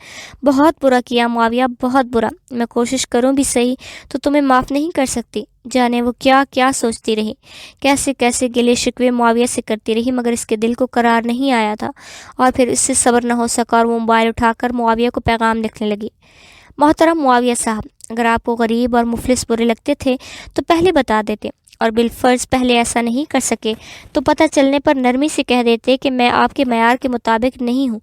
A: بہت برا کیا معاویہ، بہت برا۔ میں کوشش کروں بھی صحیح تو تمہیں معاف نہیں کر سکتی۔ جانے وہ کیا کیا سوچتی رہی، کیسے کیسے گلے شکوے معاویہ سے کرتی رہی، مگر اس کے دل کو قرار نہیں آیا تھا، اور پھر اس سے صبر نہ ہو سکا اور وہ موبائل اٹھا کر معاویہ کو پیغام لکھنے لگی۔ محترم معاویہ صاحب، اگر آپ کو غریب اور مفلس برے لگتے تھے تو پہلے بتا دیتے، اور بالفرض پہلے ایسا نہیں کر سکے تو پتہ چلنے پر نرمی سے کہہ دیتے کہ میں آپ کے معیار کے مطابق نہیں ہوں۔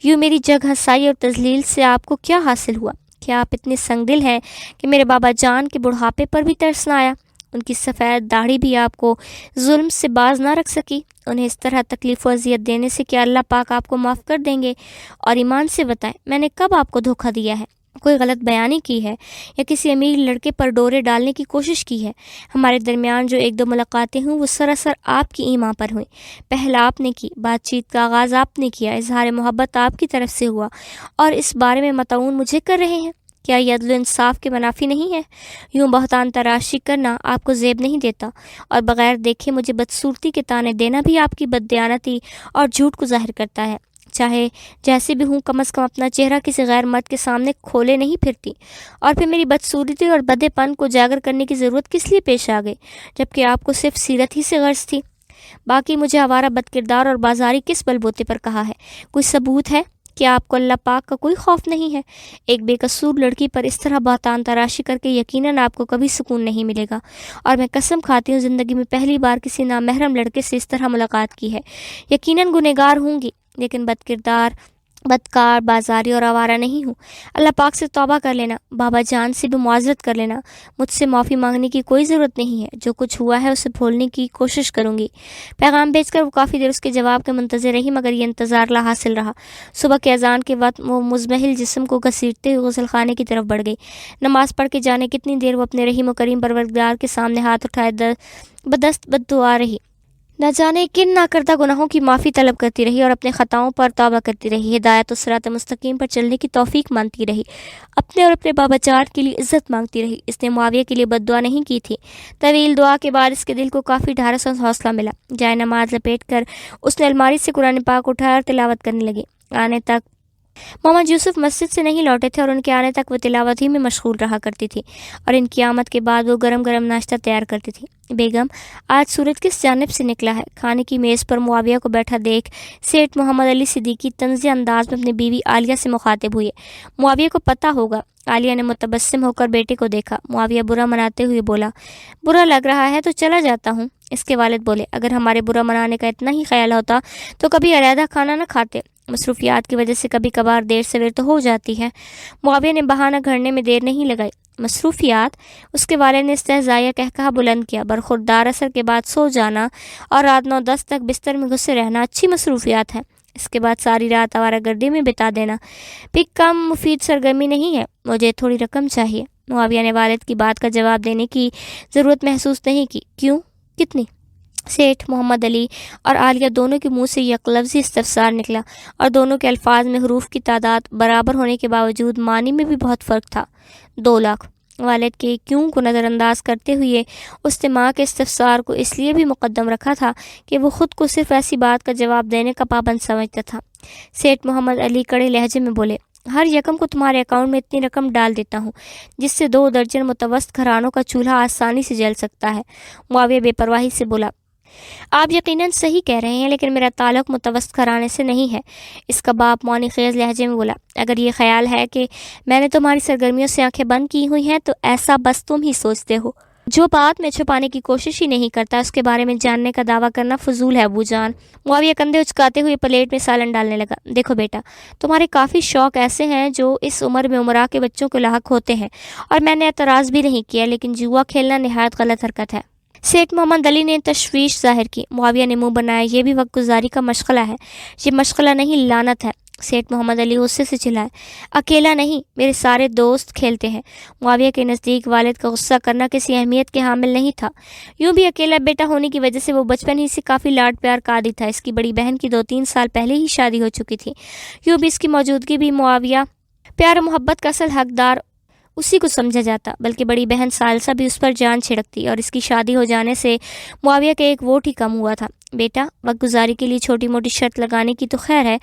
A: یوں میری جگ ہنسائی اور تذلیل سے آپ کو کیا حاصل ہوا؟ کیا آپ اتنے سنگ دل ہیں کہ میرے بابا جان کے بڑھاپے پر بھی ترس نہ آیا؟ ان کی سفید داڑھی بھی آپ کو ظلم سے باز نہ رکھ سکی؟ انہیں اس طرح تکلیف و اذیت دینے سے کیا اللہ پاک آپ کو معاف کر دیں گے؟ اور ایمان سے بتائیں، میں نے کب آپ کو دھوکہ دیا ہے؟ کوئی غلط بیانی کی ہے یا کسی امیر لڑکے پر ڈورے ڈالنے کی کوشش کی ہے؟ ہمارے درمیان جو ایک دو ملاقاتیں ہوئیں وہ سراسر آپ کی ایما پر ہوئیں۔ پہل آپ نے کی، بات چیت کا آغاز آپ نے کیا، اظہار محبت آپ کی طرف سے ہوا، اور اس بارے میں مطعون مجھے کر رہے ہیں؟ کیا یہ عدل و انصاف کے منافی نہیں ہے؟ یوں بہتان تراشی کرنا آپ کو زیب نہیں دیتا، اور بغیر دیکھے مجھے بدصورتی کے طعنے دینا بھی آپ کی بددیانتی اور جھوٹ کو ظاہر کرتا ہے۔ چاہے جیسے بھی ہوں، کم از کم اپنا چہرہ کسی غیر مرد کے سامنے کھولے نہیں پھرتی، اور پھر میری بدصورتی اور بدے پن کو اجاگر کرنے کی ضرورت کس لیے پیش آ گئی، جبکہ آپ کو صرف سیرت ہی سے غرض تھی؟ باقی مجھے آوارہ، بد کردار اور بازاری کس بل بوتے پر کہا ہے؟ کوئی ثبوت ہے؟ کیا آپ کو اللہ پاک کا کوئی خوف نہیں ہے؟ ایک بے قصور لڑکی پر اس طرح بہتان تراشی کر کے یقیناً آپ کو کبھی سکون نہیں ملے گا، اور میں قسم کھاتی ہوں زندگی میں پہلی بار کسی نامحرم لڑکے سے اس طرح ملاقات کی ہے۔ یقیناً گنہگار ہوں گی، لیکن بد کردار، بدکار، بازاری اور آوارہ نہیں ہوں۔ اللہ پاک سے توبہ کر لینا، بابا جان سے بھی معذرت کر لینا، مجھ سے معافی مانگنے کی کوئی ضرورت نہیں ہے، جو کچھ ہوا ہے اسے بھولنے کی کوشش کروں گی۔ پیغام بھیج کر وہ کافی دیر اس کے جواب کے منتظر رہی، مگر یہ انتظار لا حاصل رہا۔ صبح کے اذان کے وقت وہ مزمحل جسم کو گھسیٹتے ہوئے غسل خانے کی طرف بڑھ گئی۔ نماز پڑھ کے جانے کتنی دیر وہ اپنے رحیم و کریم پروردگار کے سامنے ہاتھ اٹھائے بدست بددعا رہی، نہ جانے کن ناکردہ گناہوں کی معافی طلب کرتی رہی، اور اپنے خطاؤں پر توبہ کرتی رہی، ہدایت و صراط مستقیم پر چلنے کی توفیق مانگتی رہی، اپنے اور اپنے بابا جان کے لیے عزت مانگتی رہی۔ اس نے معاویہ کے لیے بد دعا نہیں کی تھی۔ طویل دعا کے بعد اس کے دل کو کافی ڈھارس اور حوصلہ ملا۔ جائے نماز لپیٹ کر اس نے الماری سے قرآن پاک اٹھایا اور تلاوت کرنے لگی۔ آنے تک محمد یوسف مسجد سے نہیں لوٹے تھے اور ان کے آنے تک وہ تلاوت ہی میں مشغول رہا کرتی تھی، اور ان کی آمد کے بعد وہ گرم گرم ناشتہ تیار کرتی تھی۔ بیگم، آج سورج کس جانب سے نکلا ہے؟ کھانے کی میز پر معاویہ کو بیٹھا دیکھ سیٹھ محمد علی صدیقی طنزیہ انداز میں اپنی بیوی عالیہ سے مخاطب ہوئے۔ معاویہ کو پتہ ہوگا۔ عالیہ نے متبسم ہو کر بیٹے کو دیکھا۔ معاویہ برا مناتے ہوئے بولا، برا لگ رہا ہے تو چلا جاتا ہوں۔ اس کے والد بولے، اگر ہمارے برا منانے کا اتنا ہی خیال ہوتا تو کبھی علیحدہ کھانا نہ کھاتے، مصروفیات کی وجہ سے کبھی کبھار دیر سویر تو ہو جاتی ہے۔ معاویہ نے بہانہ گھڑنے میں دیر نہیں لگائی۔ مصروفیات؟ اس کے والد نے استہزائیہ کہا بلند کیا۔ برخوردار اثر کے بعد سو جانا اور رات 9-10 تک بستر میں گھسے رہنا اچھی مصروفیات ہیں۔ اس کے بعد ساری رات آوارہ گردی میں بتا دینا بھی کم مفید سرگرمی نہیں ہے۔ مجھے تھوڑی رقم چاہیے۔ معاویہ نے والد کی بات کا جواب دینے کی ضرورت محسوس نہیں کی۔ کیوں؟ کتنی؟ سیٹھ محمد علی اور عالیہ دونوں کے منہ سے یک لفظی استفسار نکلا، اور دونوں کے الفاظ میں حروف کی تعداد برابر ہونے کے باوجود معنی میں بھی بہت فرق تھا۔ 2 لاکھ۔ والد کے کیوں کو نظر انداز کرتے ہوئے اس نے ماں کے استفسار کو اس لیے بھی مقدم رکھا تھا کہ وہ خود کو صرف ایسی بات کا جواب دینے کا پابند سمجھتا تھا۔ سیٹھ محمد علی کڑے لہجے میں بولے، ہر یکم کو تمہارے اکاؤنٹ میں اتنی رقم ڈال دیتا ہوں جس سے 2 درجن متوسط گھرانوں کا چولہا آسانی سے جل سکتا ہے۔ معاویہ بے پرواہی سے بولا، آپ یقیناً صحیح کہہ رہے ہیں، لیکن میرا تعلق متوسط گھرانے سے نہیں ہے۔ اس کا باپ معنی خیز لہجے میں بولا، اگر یہ خیال ہے کہ میں نے تمہاری سرگرمیوں سے آنکھیں بند کی ہوئی ہیں تو ایسا بس تم ہی سوچتے ہو۔ جو بات میں چھپانے کی کوشش ہی نہیں کرتا اس کے بارے میں جاننے کا دعویٰ کرنا فضول ہے ابو جان۔ معاویہ کندھے اچکاتے ہوئے پلیٹ میں سالن ڈالنے لگا۔ دیکھو بیٹا، تمہارے کافی شوق ایسے ہیں جو اس عمر میں عمرا کے بچوں کو لاحق ہوتے ہیں، اور میں نے اعتراض بھی نہیں کیا، لیکن جوا کھیلنا نہایت غلط حرکت ہے۔ سیٹھ محمد علی نے تشویش ظاہر کی۔ معاویہ نے منہ بنایا، یہ بھی وقت گزاری کا مشغلہ ہے۔ یہ مشغلہ نہیں، لعنت ہے۔ سیٹھ محمد علی غصے سے چلائے، اکیلا نہیں، میرے سارے دوست کھیلتے ہیں۔ معاویہ کے نزدیک والد کا غصہ کرنا کسی اہمیت کے حامل نہیں تھا۔ یوں بھی اکیلا بیٹا ہونے کی وجہ سے وہ بچپن ہی سے کافی لاڈ پیار کا عادی تھا۔ اس کی بڑی بہن کی 2-3 سال پہلے ہی شادی ہو چکی تھی۔ یوں بھی اس کی موجودگی بھی معاویہ پیار و محبت کا اصل حقدار اسی کو سمجھا جاتا، بلکہ بڑی بہن ثالثہ بھی اس پر جان چھڑکتی، اور اس کی شادی ہو جانے سے معاویہ کا ایک ووٹ ہی کم ہوا تھا۔ بیٹا، وقت گزاری کے لیے چھوٹی موٹی شرط لگانے کی تو خیر ہے،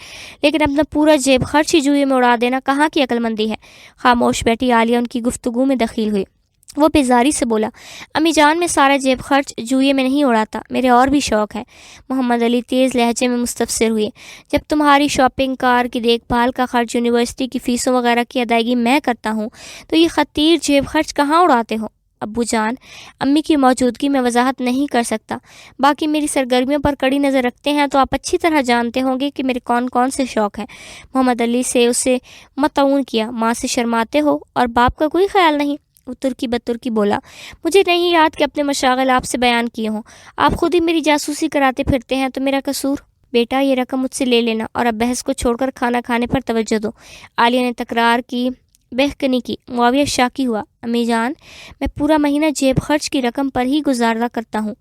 A: لیکن اپنا پورا جیب خرچ ہی جوئے میں اڑا دینا کہاں کی عقل مندی ہے؟ خاموش بیٹھی عالیہ ان کی گفتگو میں دخیل ہوئی۔ وہ بیزاری سے بولا، امی جان، میں سارا جیب خرچ جوئے میں نہیں اڑاتا، میرے اور بھی شوق ہے۔ محمد علی تیز لہجے میں مستفسر ہوئے، جب تمہاری شاپنگ، کار کی دیکھ بھال کا خرچ، یونیورسٹی کی فیسوں وغیرہ کی ادائیگی میں کرتا ہوں تو یہ خطیر جیب خرچ کہاں اڑاتے ہو؟ ابو جان، امی کی موجودگی میں وضاحت نہیں کر سکتا، باقی میری سرگرمیوں پر کڑی نظر رکھتے ہیں تو آپ اچھی طرح جانتے ہوں گے کہ میرے کون کون سے شوق ہیں۔ محمد علی سے اسے مطعون کیا، ماں سے شرماتے ہو اور باپ کا کوئی خیال نہیں؟ وہ ترکی بترکی بولا، مجھے نہیں یاد کہ اپنے مشاغل آپ سے بیان کیے ہوں، آپ خود ہی میری جاسوسی کراتے پھرتے ہیں تو میرا قصور؟ بیٹا، یہ رقم مجھ سے لے لینا اور اب بحث کو چھوڑ کر کھانا کھانے پر توجہ دو۔ عالیہ نے تکرار کی، بہکنی کی۔ معاویہ شاکی ہوا، امی جان، میں پورا مہینہ جیب خرچ کی رقم پر ہی گزارا کرتا ہوں،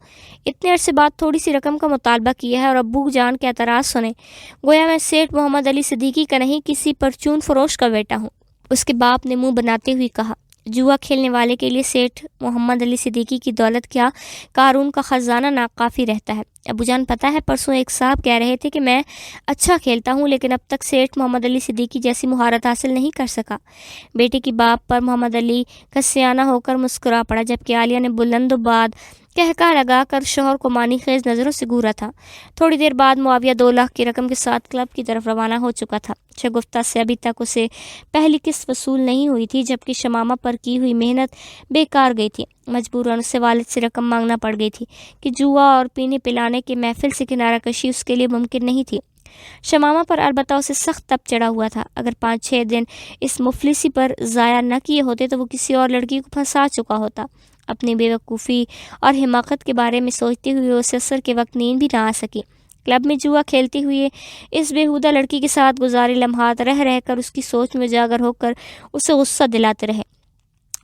A: اتنے عرصے بعد تھوڑی سی رقم کا مطالبہ کیا ہے اور ابو جان کے اعتراض سنے، گویا میں سیٹھ محمد علی صدیقی کا نہیں، کسی پرچون فروش کا بیٹا ہوں۔ اس کے باپ نے منہ بناتے ہوئے کہا، جوا کھیلنے والے کے لیے سیٹھ محمد علی صدیقی کی دولت کیا قارون کا خزانہ ناکافی رہتا ہے۔ ابو جان، پتہ ہے پرسوں ایک صاحب کہہ رہے تھے کہ میں اچھا کھیلتا ہوں لیکن اب تک سیٹھ محمد علی صدیقی جیسی مہارت حاصل نہیں کر سکا۔ بیٹے کی باپ پر محمد علی کا سیانہ ہو کر مسکرا پڑا، جبکہ عالیہ نے بلند و باد کہکہا لگا کر شوہر کو معنی خیز نظروں سے گھورا تھا۔ تھوڑی دیر بعد معاویہ 2 لاکھ کی رقم کے ساتھ کلب کی طرف روانہ ہو چکا تھا۔ شگفتہ سے ابھی تک اسے پہلی قسط وصول نہیں ہوئی تھی، جبکہ شمامہ پر کی ہوئی محنت بیکار گئی تھی۔ مجبوراً اسے والد سے رقم مانگنا پڑ گئی تھی کہ جوا اور پینے پلانے کے محفل سے کنارہ کشی اس کے لیے ممکن نہیں تھی۔ شمامہ پر البتہ اسے سخت تپ چڑھا ہوا تھا۔ اگر 5-6 دن اس مفلسی پر ضائع نہ کیے ہوتے تو وہ کسی اور لڑکی کو پھنسا چکا ہوتا۔ اپنی بے وقوفی اور حماقت کے بارے میں سوچتے ہوئے اسے عصر کے وقت نیند بھی نہ آ سکی۔ کلب میں جوا کھیلتے ہوئے اس بیہودہ لڑکی کے ساتھ گزارے لمحات رہ کر اس کی سوچ میں اجاگر ہو کر اسے غصہ دلاتے رہے۔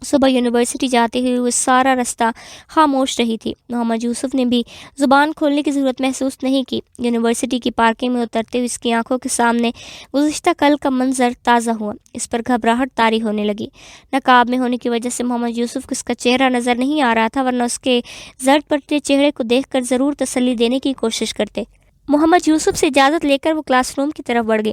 A: صبح یونیورسٹی جاتے ہوئے وہ سارا رستہ خاموش رہی تھی۔ محمد یوسف نے بھی زبان کھولنے کی ضرورت محسوس نہیں کی۔ یونیورسٹی کی پارکنگ میں اترتے ہوئے اس کی آنکھوں کے سامنے گزشتہ کل کا منظر تازہ ہوا۔ اس پر گھبراہٹ طاری ہونے لگی۔ نقاب میں ہونے کی وجہ سے محمد یوسف کو اس کا چہرہ نظر نہیں آ رہا تھا، ورنہ اس کے زرد پڑتے چہرے کو دیکھ کر ضرور تسلی دینے کی کوشش کرتے۔ محمد یوسف سے اجازت لے کر وہ کلاس روم کی طرف بڑھ گئی۔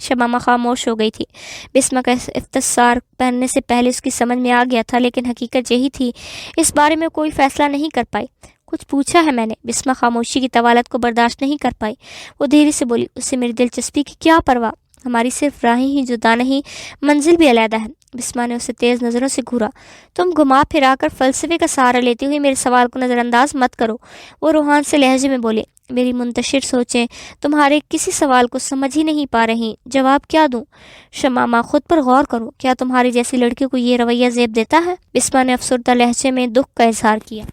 A: شمامہ خاموش ہو گئی تھی۔ بسمہ کا استفسار پہننے سے پہلے اس کی سمجھ میں آ گیا تھا، لیکن حقیقت یہی تھی، اس بارے میں کوئی فیصلہ نہیں کر پائی۔ کچھ پوچھا ہے میں نے؟ بسمہ خاموشی کی طوالت کو برداشت نہیں کر پائی۔ وہ دھیرے سے بولی، اسے میری دلچسپی کی کیا پرواہ، ہماری صرف راہیں ہی جدا نہیں، منزل بھی علیحدہ ہے۔ بسمہ نے اسے تیز نظروں سے گھورا۔ تم گھما پھرا کر فلسفے کا سہارا لیتے ہوئے میرے سوال کو نظر انداز مت کرو۔ وہ روحان سے لہجے میں بولے، میری منتشر سوچیں تمہارے کسی سوال کو سمجھ ہی نہیں پا رہی، جواب کیا دوں؟ شمامہ، خود پر غور کرو، کیا تمہاری جیسی لڑکی کو یہ رویہ زیب دیتا ہے؟ بسمہ نے افسردہ لہجے میں دکھ کا اظہار کیا۔